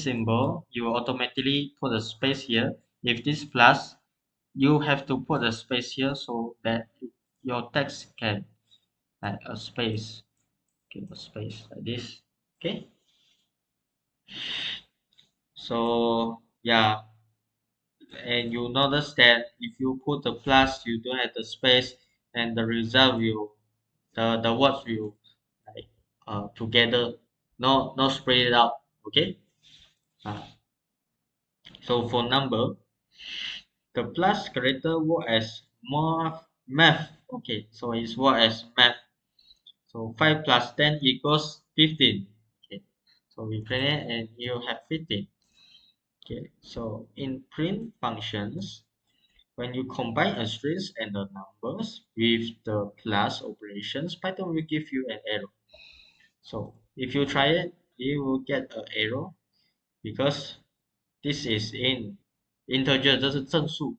symbol, you automatically put a space here. If this plus, you have to put a space here so that your text can like a space, okay, a space like this. Okay. So yeah, and you notice that if you put the plus, you don't have the space, and the result will the words will like together, not spread it out. Okay. uh, so for number, the plus character work as math. Okay, so it's work as math. So 5 plus 10 equals 15. Okay, so we print it and you have 15. Okay, so in print functions, when you combine a string and the numbers with the plus operations, Python will give you an error. So if you try it, you will get an error because this is in integer，这是正数。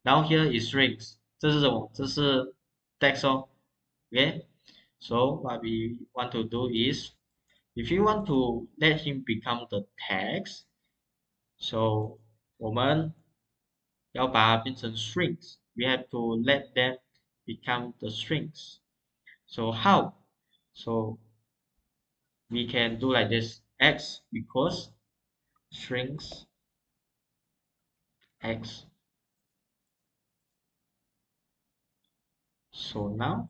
Now here is strings，这是什么？这是 text 哦。Okay, so what we want to do is, if you want to let him become the text, so 我们要把它变成 strings. We have to let them become the strings. So how? So we can do like this: x equals strings x. So now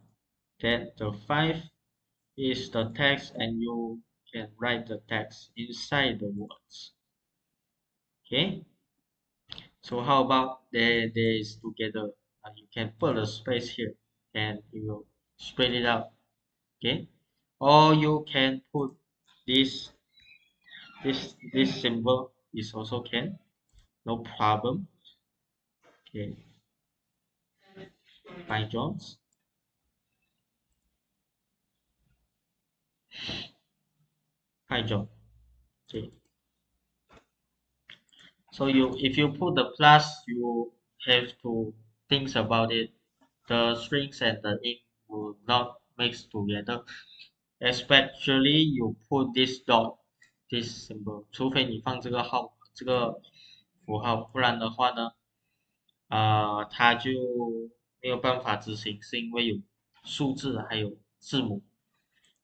that the 5 is the text and you can write the text inside the words. Okay, so how about there is together? You can put a space here and you will spread it out. Okay, or you can put this this symbol is also can, no problem. Okay, by Jones. Hi John. Okay, so if you put the plus, you have to think about it. The strings and the ink will not mix together, especially you put this dot, this symbol. 除非你放这个符号，不然的话呢，它就没有办法执行，是因为有数字还有字母。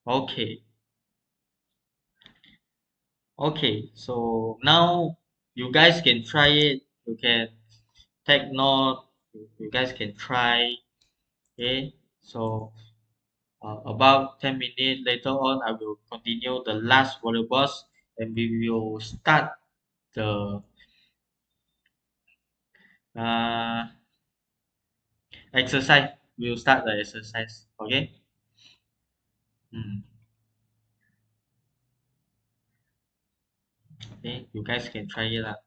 Okay, okay. So now you guys can try it. You can take note. You guys can try. Okay. So about 10 minutes later on, I will continue the last variables and we will start the uh, exercise. We will start the exercise. Okay. Mm. Okay. You guys can try it out.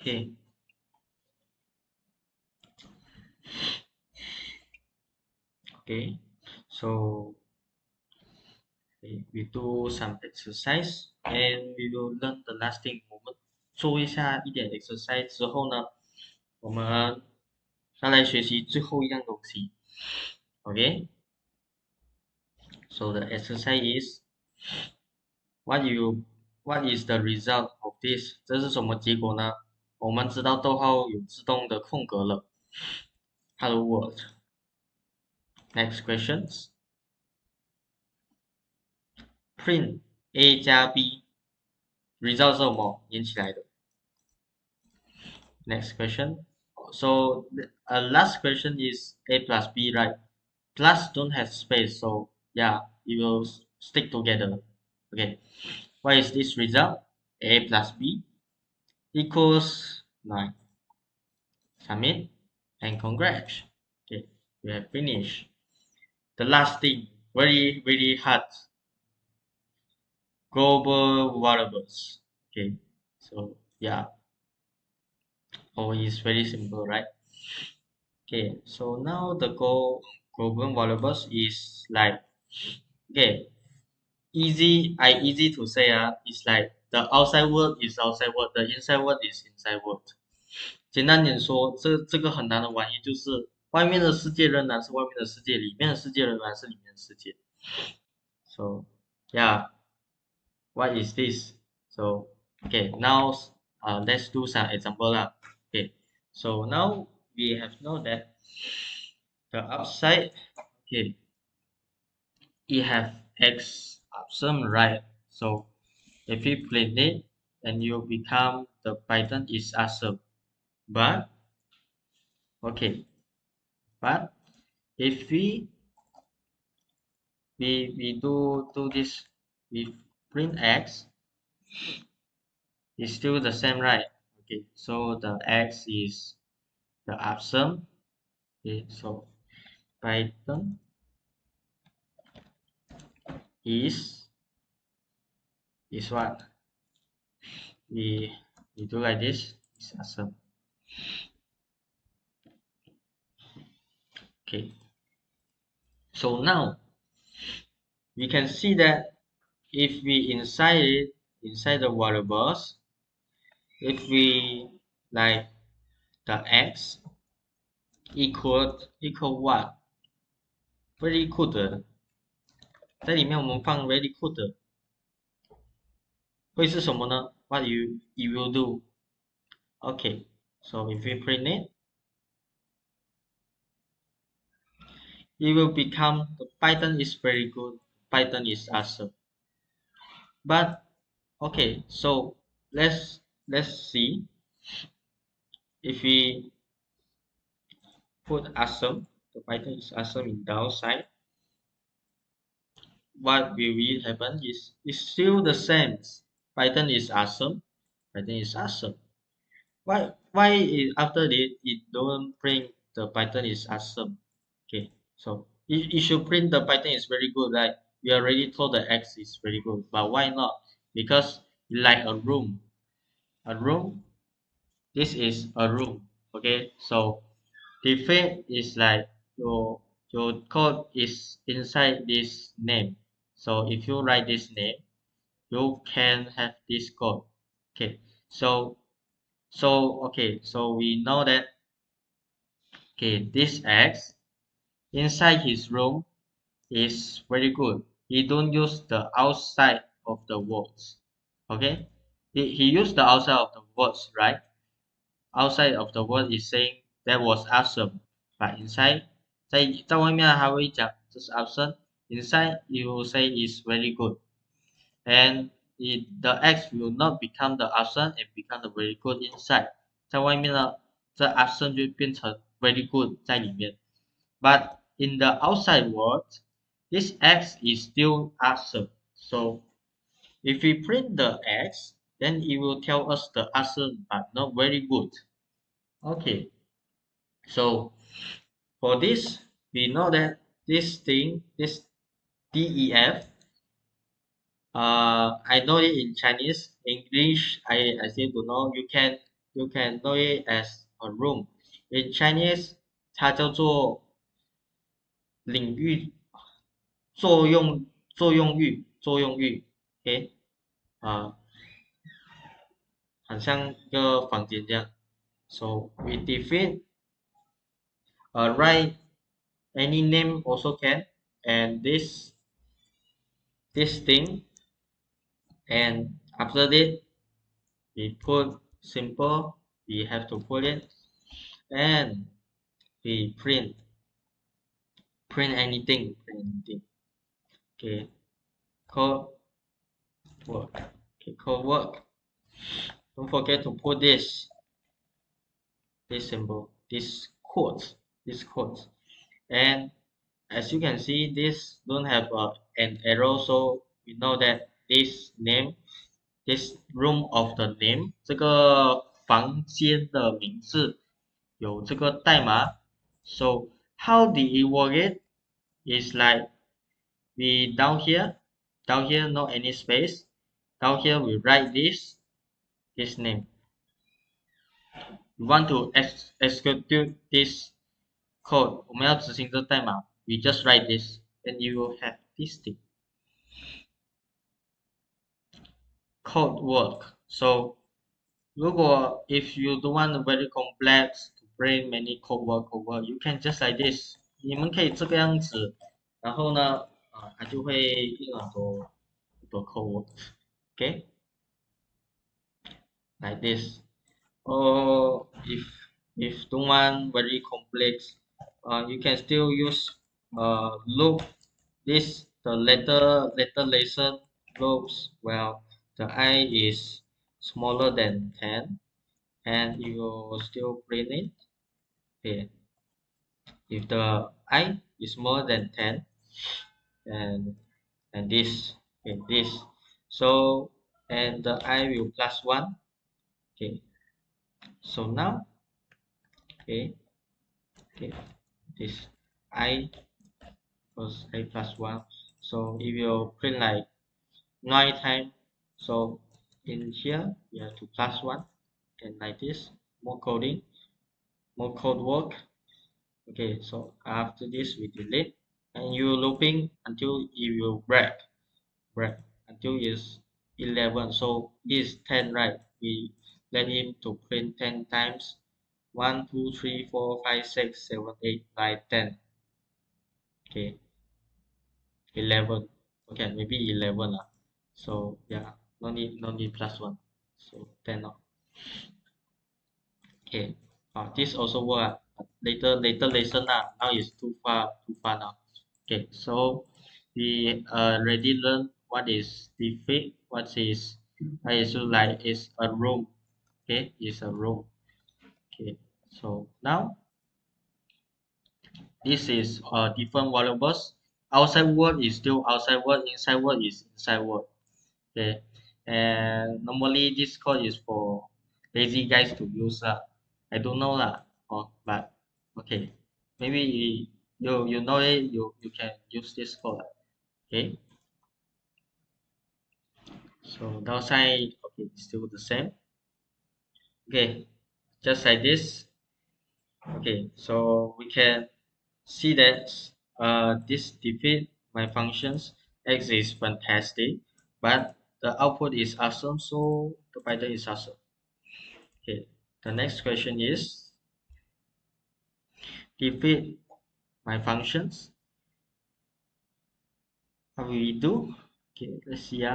Okay. Okay. So we do some exercise and we will learn the last thing. 我们做一下一点 exercise 之后呢，我们再来学习最后一样东西。Okay. So the exercise is what you what is the result of this？ 这是什么结果呢？我们知道逗号有自动的空格了。Hello world. Next questions. Print A 加 B result 是什么？连起来的。Next question. So last question is A plus B, right? Plus don't have space, so yeah, it will stick together. Okay. What is this result? A plus B equals 9. Submit and congrats. Okay, we have finished. The last thing, very very hard. Global variables. Okay, so yeah, is very simple, right? Okay, so now the global variables is like, okay, easy to say. It's like the outside world is outside world, the inside world is inside world. 简单点说，这个很难的玩意就是外面的世界仍然是外面的世界，里面的世界仍然是里面的世界。So yeah, what is this? So okay, now let's do some example lah. Okay, so now we have know that the upside, okay, it have x option, right? So if we play it, then you become the Python is awesome. But okay, but if we do this, we print x is still the same, right? Okay, so the x is the option. Okay, so Python is what we do like this is awesome. Okay, so now we can see that if we inside the variables, if we like the x equal what very good， 在里面我们放 very good 会是什么呢？ What you will do? Okay, so if we print it, it will become the Python is very good. Python is awesome. But okay, so let's see if we put awesome. The Python is awesome in downside. What will happen is it's still the same. Python is awesome. Python is awesome. Why after it don't print the Python is awesome? Okay, so it should print the Python is very good, right? We already told the X is very good, but why not? Because like a room, a room. This is a room. Okay, so defect is like your code is inside this name. So if you write this name, you can have this code. Okay, so so we know that okay this X inside his room is very good. He don't use the outside of the words. Okay, he used the outside of the words, right? Outside of the word is saying that was awesome, but inside 在外面还会讲这是 awesome. Inside you will say is very good, and the X will not become the awesome and become the very good inside. 在外面呢，这 awesome 就变成 very good 在里面。But in the outside world, this X is still awesome. So if we print the X, then it will tell us the awesome but not very good. Okay, so for this, we know that this thing, this DEF, I know it in Chinese. English, I still don't know. You can you can know it as a room. In Chinese, 它叫做领域作用域，OK，啊、很像一个房间这样。So we define write any name also can, and this thing, and after that we put simple. We have to put it, and we print anything. Okay, code work. Okay, code work. Don't forget to put this symbol, this quote, and as you can see, this don't have an arrow, so we know that this room of the name 这个房间的名字有这个代码。So how did it work it? It's like we down here no any space. Down here we write this name. We want to execute this code. 我们要执行这代码 we just write this, and you will have this thing. Code work. So 如果 if you don't want very complex to bring many code work over, you can just like this. 你们可以这个样子，然后呢，它就会印很多 code work. Okay, like this. Or if don't want very complex, you can still use loop. This the letter lesson loops. Well, the I is smaller than 10, and you will still print it. Okay. If the I is more than 10, and this, okay, this, so, and the I will plus 1. Okay, so now, okay, this I plus I plus 1. So if you print like 9 times, so in here you have to plus 1, and like this, more coding, more code work. Okay, so after this we delete, and you looping until it will break until is 11. So is 10, right? We let him to print 10 times. 1 2 3 4 5 6 7 8 9 10. Okay, 11. Okay, maybe 11 lah. So yeah, no need plus 1. So 10 now. Okay, this also work. Later lesson lah. Now is too far now. Okay, so we already learned what is defect, what is I so like is a room. Okay, is a room. Okay, so now this is different variables. Outside world is still outside world, inside world is inside world. Okay, and normally this code is for lazy guys to use lah. I don't know lah. But okay, maybe you know it. You can use this code. Okay, so downside, okay, still the same. Okay, just like this. Okay, so we can see that this defeat my functions. X is fantastic, but the output is awesome, so the Python is awesome. Okay, the next question is defeat my functions. How will we do? Okay, let's see.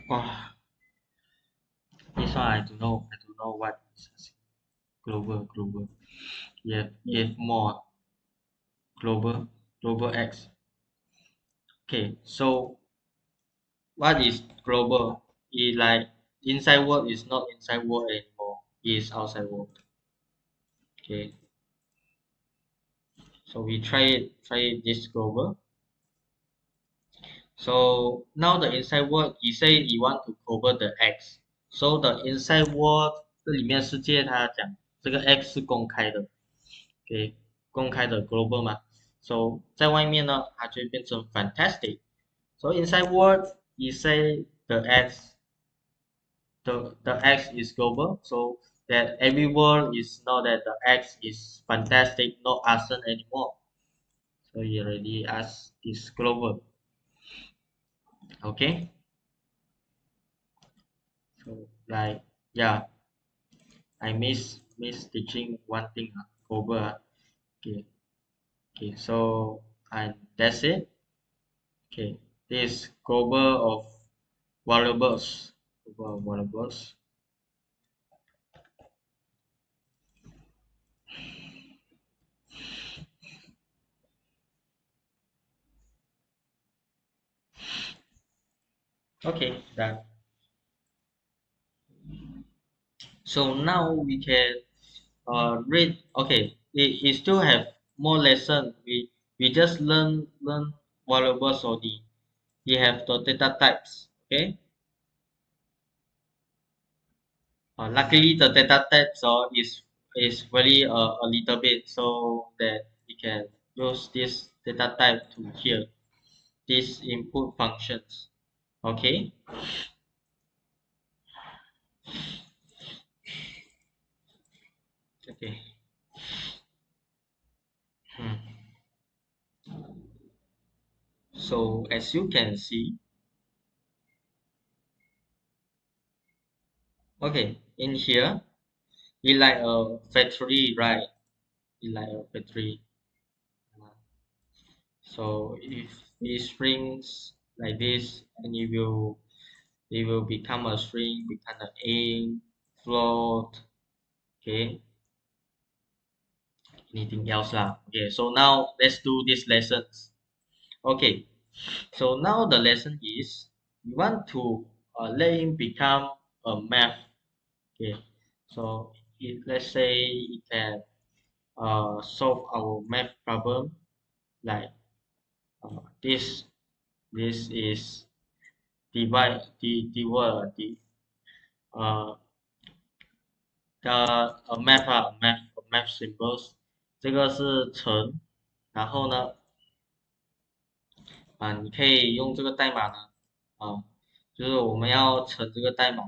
Wow, this one I don't know. I don't know what is global. Yeah, more global X. Okay, so what is global? Is like inside world is not inside world anymore. It is outside world. Okay, so we try this global. So now the inside world, he say he want to global the X. So the inside world 这里面世界它讲这个 X 是公开的，OK，公开的 global 嘛，So 在外面呢，它就会变成 fantastic。So inside world, you say the X is global, so that every world is know that the X is fantastic, not arson anymore. So you already ask this global, okay? So like yeah, I miss teaching one thing global. Okay, okay. So and that's it. Okay, this global of variables, global variables. Okay, done. So now we can read. Okay, it still have more lesson. We just learn variables only. We have the data types. Okay. Luckily, the data types is very a little bit so that we can use this data type to here these input functions. Okay. Okay. Hmm. So as you can see, okay, in here, it like a factory, right? It like a factory. So if we strings like this, and it will become a string, become an int, float. Okay, anything else lah? Okay, so now let's do these lessons. Okay, so now the lesson is we want to let him become a math. Okay, so let's say he can solve our math problem like this. This is divide the word uh the map map symbols，这个是乘，然后呢你可以用这个代码呢就是我们要乘这个代码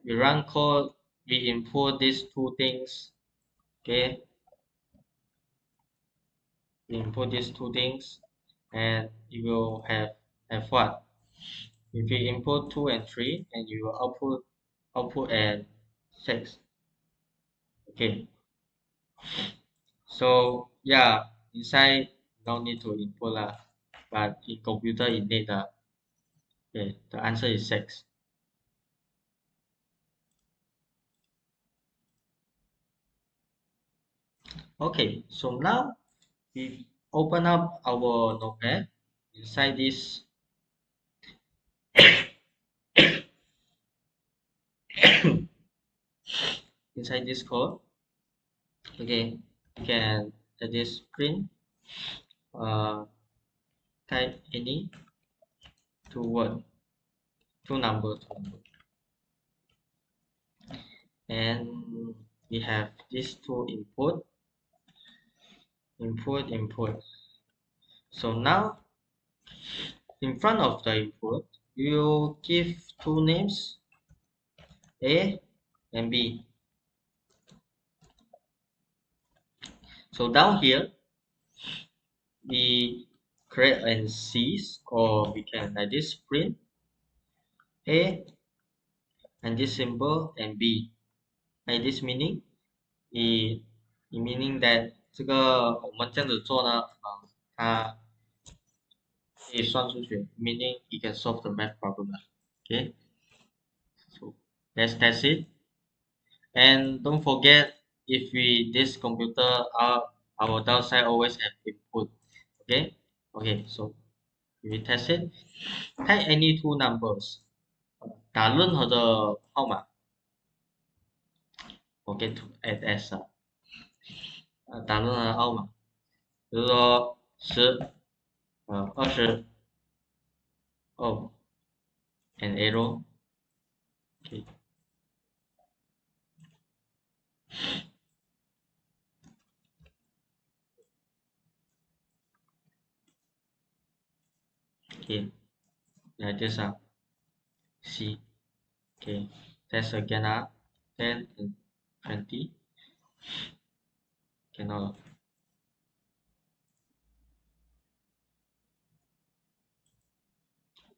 ，we run code we input these two things okay we input these two things and you will have what if you input 2 and 3 and you will output and 6 okay so yeah inside no need to input lah but in computer it need okay the answer is 6 okay so now we open up our notepad inside this inside this code okay you can at this screen uh, type any two word two number and we have these two input so now in front of the input you give two names A and B so down here we create an C's or we can like this print A and this symbol and B like this meaning it meaning that 这个我们这样子做呢它可以算数学 meaning you can solve the math problem okay so that's it and don't forget if we this computer our downside always have input okay okay so we test it type any two numbers 打任何的号码 forget to add s 打任何的号码比如说1020 oh an arrow Okay. Okay. Yeah, this C. Okay. Test again 10 and 20. Cannot.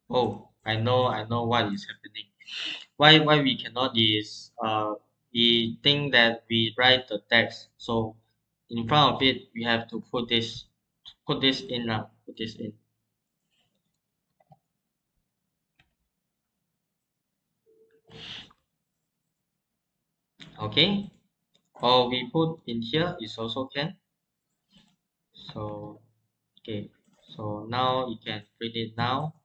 Oh, I know what is happening. Why we cannot is we think that we write the text, so in front of it we have to put this in now. Put this in. Okay. Or we put in here is also can. So okay. So now you can print it now.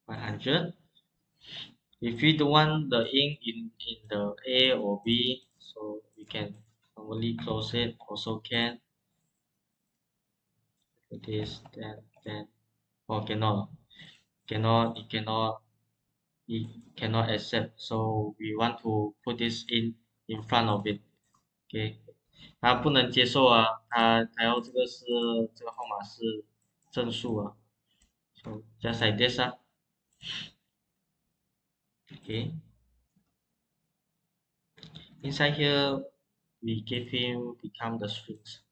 100. If we don't want the ink in the A or B, so we can normally close it. Also can. This then. Oh, cannot it cannot accept. So we want to put this in front of it. OK，他不能接受啊，他要这个号码是正数啊。So just like this OK， inside here we give him become the strings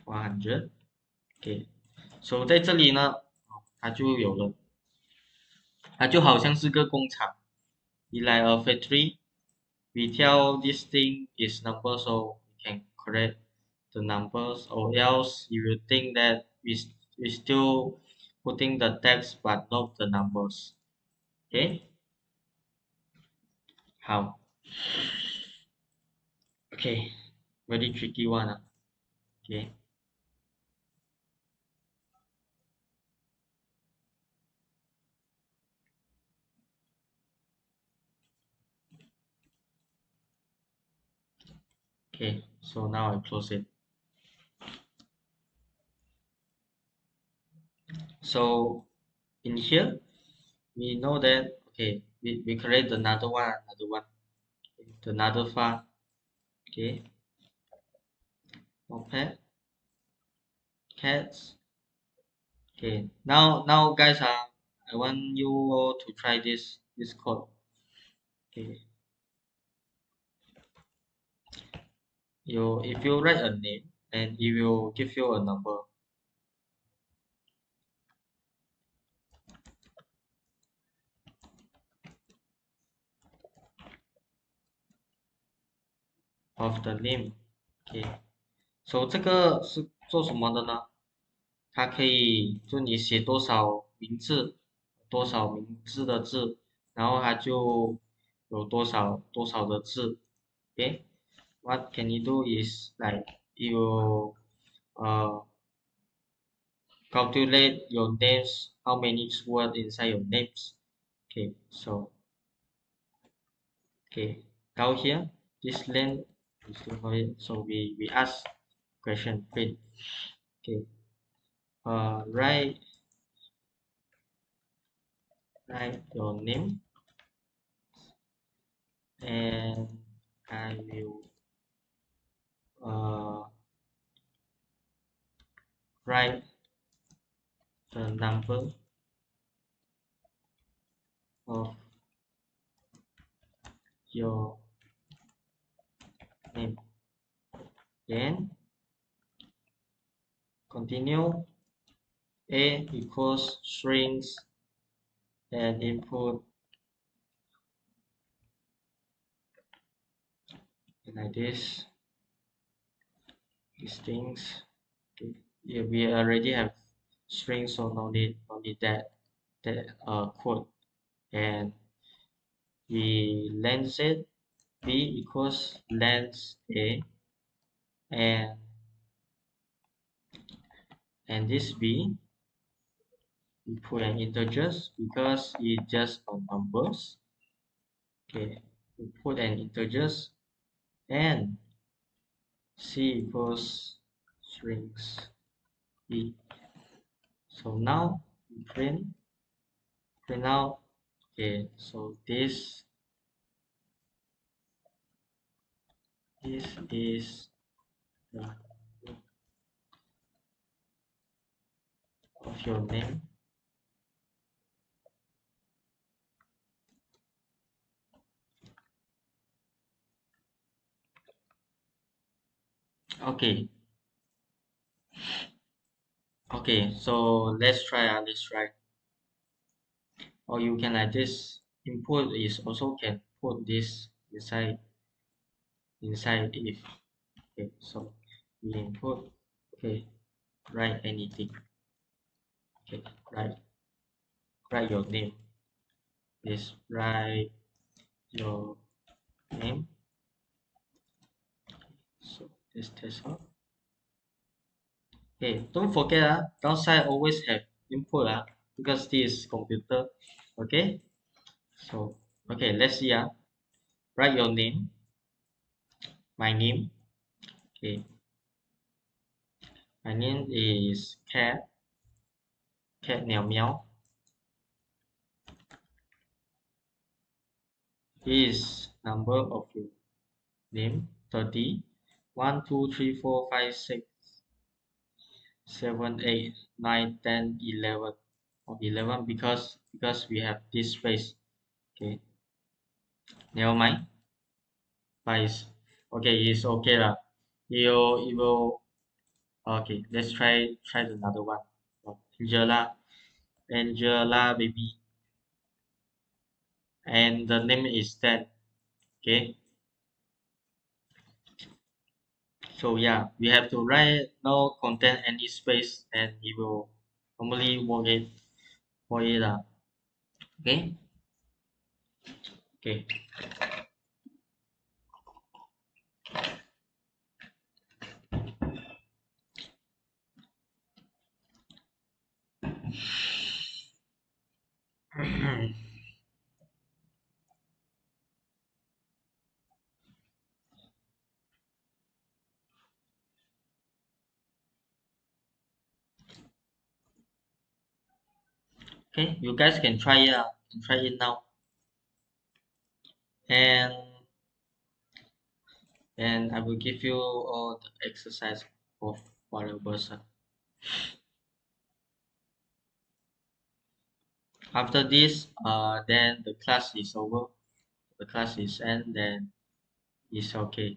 100。OK，so 在这里呢，它就有了，它就好像是个工厂。We like a factory. We tell this thing is number, so we can correct the numbers, or else you will think that we still putting the text but not the numbers. Okay, how? Okay, very tricky one. Okay, okay, so now I close it. So in here we know that okay, we create another file. Okay, notepad, cats. Okay, now guys, I want you all to try this code. Okay, if you write a name, and it will give you a number of the name. Okay, so 这个是做什么的呢？它可以就你写多少名字的字，然后它就有多少的字。Okay, what can you do is like you uh calculate your names, how many words inside your names. Okay, so okay, down here, this length we still have it. So we ask question print. Okay, write your name, and I will write the number of your name. Then continue. A equals strings and input like this. These things. Okay. Yeah, we already have strings, so no need that code. And we length it. B equals length A, and this B we put an integers because it just a numbers. Okay, we put an integers, and C equals strings e. So now print out. Okay, so this is the of your name. Okay, okay, so let's try. Or you can like this input is also can put this inside if. Okay, so we input. Okay, write anything. Okay, write your name. Is write your name. So this test out. Okay, don't forget downside always have input because this is computer. Okay, so okay, let's see write your name, my name. Okay, my name is cat meow meow. Is number of your name 30. 1 2 3 4 5 6 7 8 9 10 11 or 11 because we have this space. Okay, never mind. 5 okay, it's okay lah. You will okay. Let's try another one. Angela baby, and the name is Dan. Okay, so yeah, we have to write no content any space, and it will normally work it okay. Okay. Okay, you guys can try it try it now, and I will give you all the exercise of variables. After this, then the class is over. The class is end. Then it's okay.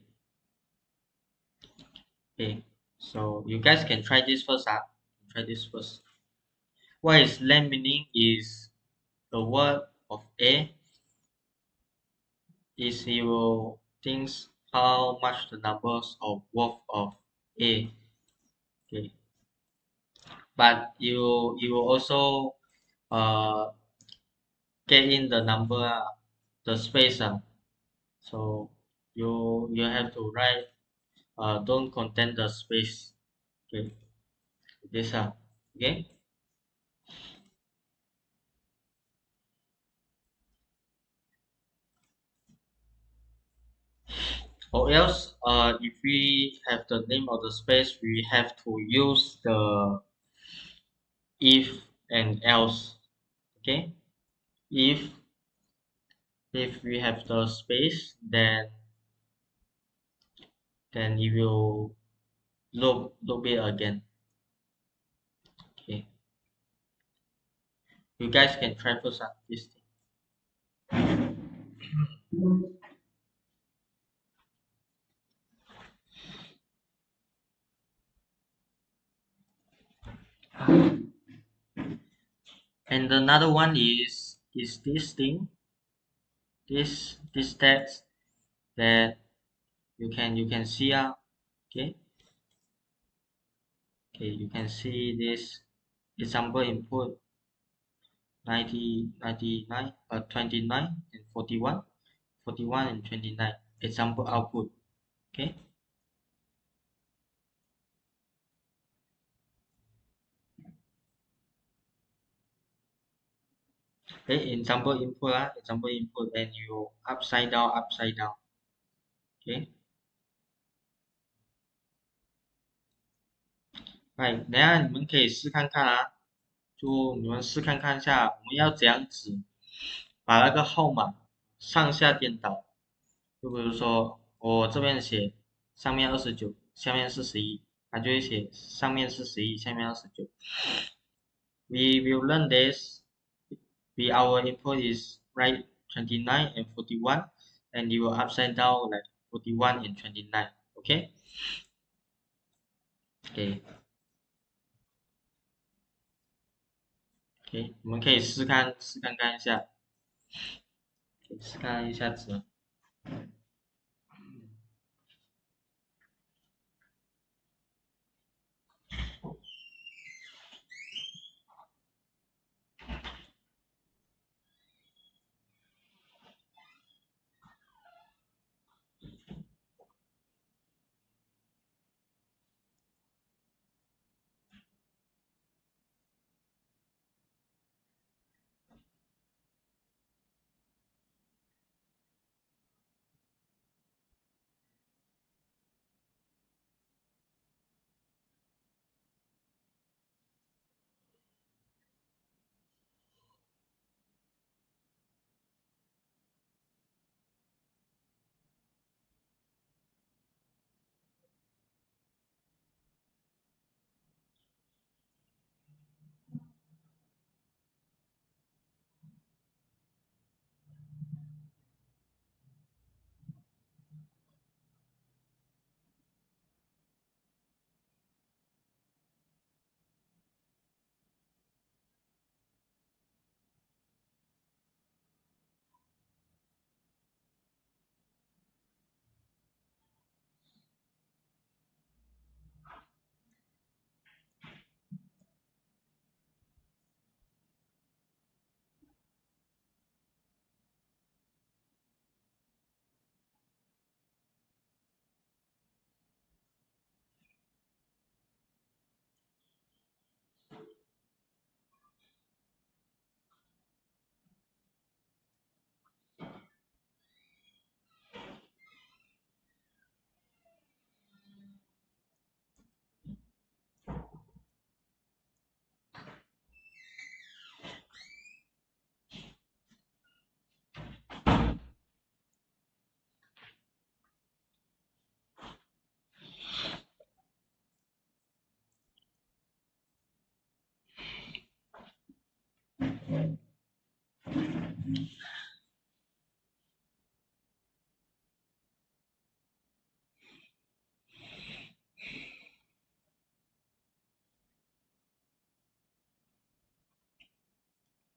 Okay, so you guys can try this first. Try this first. What is len meaning is the word of A is you will think how much the numbers of worth of A. Okay, but you will also uh get in the number the space so you have to write don't contain the space. Okay, this okay, or else if we have the name of the space we have to use the if and else. Okay, if we have the space, then it will loop it again. Okay, you guys can try first this thing. And another one is this thing, this text that you can see okay, you can see this example input 90 99 29 and 41 and 29 example output. Okay, example input and you upside down. Okay, 哎，等下你们可以试看看啊，就你们试看看一下，我们要怎样子把那个号码上下颠倒。就比如说我这边写上面29，下面41，它就会写上面是11，下面29。We will learn this. Our input is right 29 and 41, and you will upside down like 41 and 29. Okay? Okay. OK，我们可以试看看一下，试看一下子。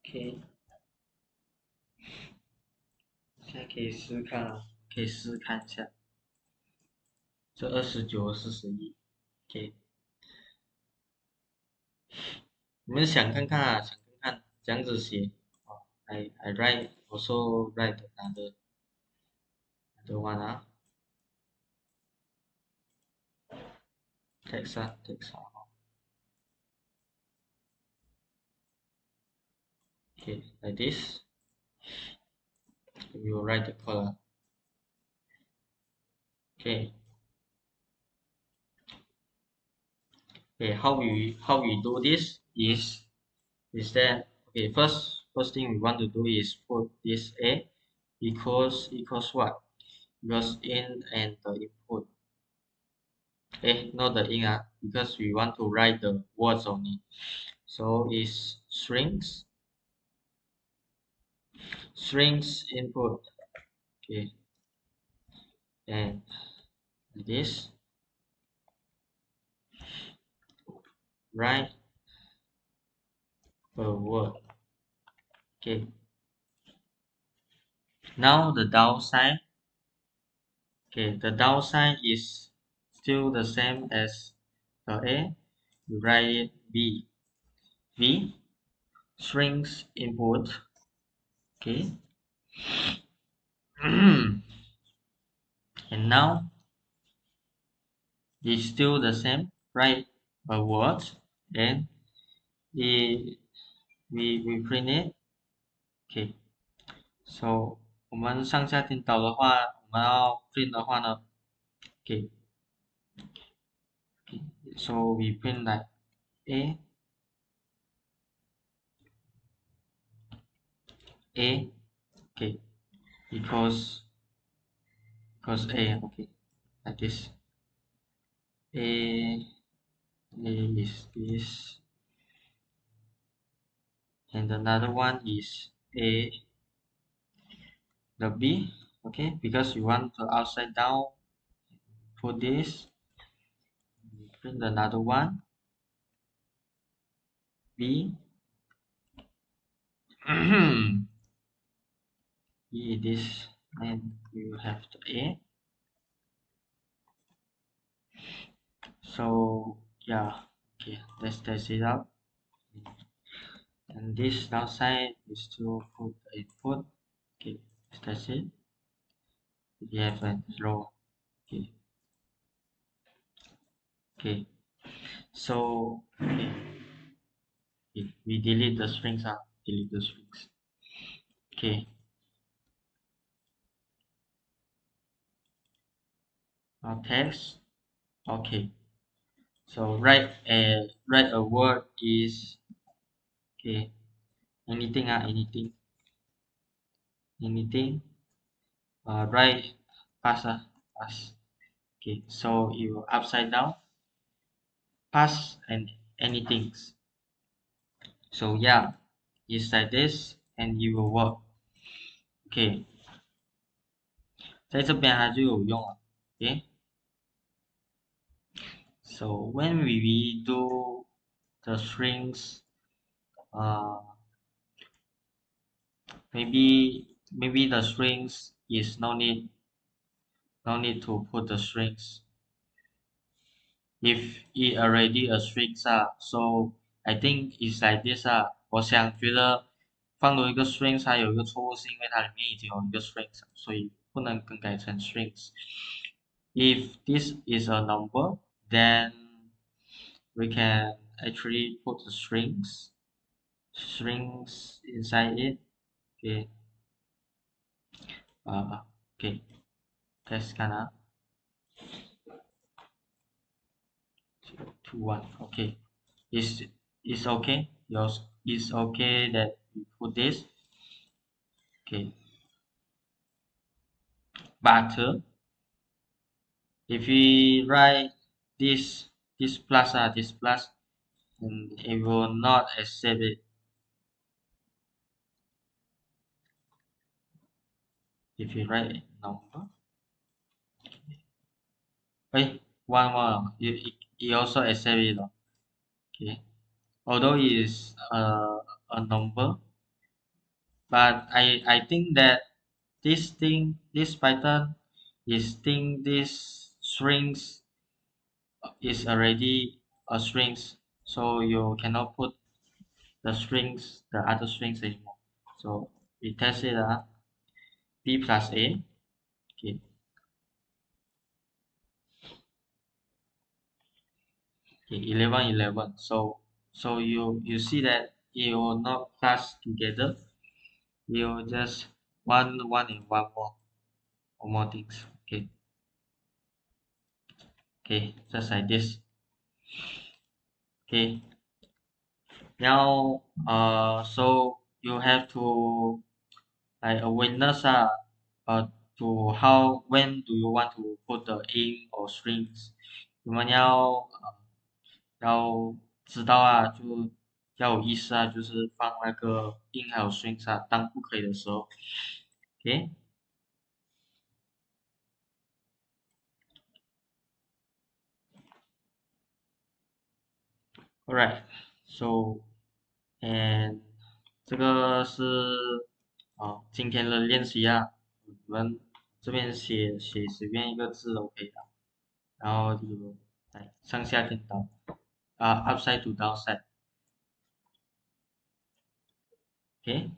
OK，现在可以试看了，可以试看一下，这29、41。OK，你们想看看啊，想看看这样子写啊。I write also write another one 啊，text 啊 text 啊。Okay, like this. We will write the color. Okay. Okay, how we do this is that okay, first thing we want to do is put this a equals what? Equals in and the input. Not the in because we want to write the words on it. So is strings input. Okay, and this write a word. Okay. Now the downside. Okay, the downside is still the same as the A. You write it B. V strings input. Okay. And now it's still the same. Write a word and we we print it. Okay. So 我们上下颠倒的话，我们要 print 的话呢，okay, So we print like A, A, okay, equals A, okay, like this. A is this, and another one is A, the B, okay, because you want the upside down, put this, print another one, B, B this, and you have the A. So yeah, okay, let's test it out. And this downside is to put the input. Okay, that's it. We have a row. Okay, okay. So okay, we delete the strings. Delete the strings. Okay. Now text. Okay. So write a word is okay. Anything. Write pass. Okay. So you upside down pass and anything. So yeah, it's like this and it will work. Okay. 在这边它就有用了。Okay. So when we do the strings, uh, maybe the strings is no need to put the strings if it already a strings so I think it's like this 我想觉得放入一个 strings 它有一个错误是因为它里面已经有一个 strings 所以不能更改成 strings. If this is a number, then we can actually put the strings inside it. Okay. Okay. Test kinda 2 1. Okay. Is okay. Yours is okay that we put this. Okay. But if we write this plus and it will not accept it. If you write a number, wait, one, it also accept it. Okay. Although it is a number, but I think that this Python is think this strings is already a strings, so you cannot put the other strings anymore. So we test it B plus A. Okay. Okay, 11. So you see that it will not plus together. It will just one and one more things. Okay. Okay, just like this. Okay. Now so you have to like awareness to how when do you want to put the int or strings. 你们要知道就要有意识就是放那个 int 还有 strings 当不可以的时候。Okay. Alright. So and 这个是今天的练习我们这边写随便一个字都可以的，然后就来上下颠倒upside to downside。OK。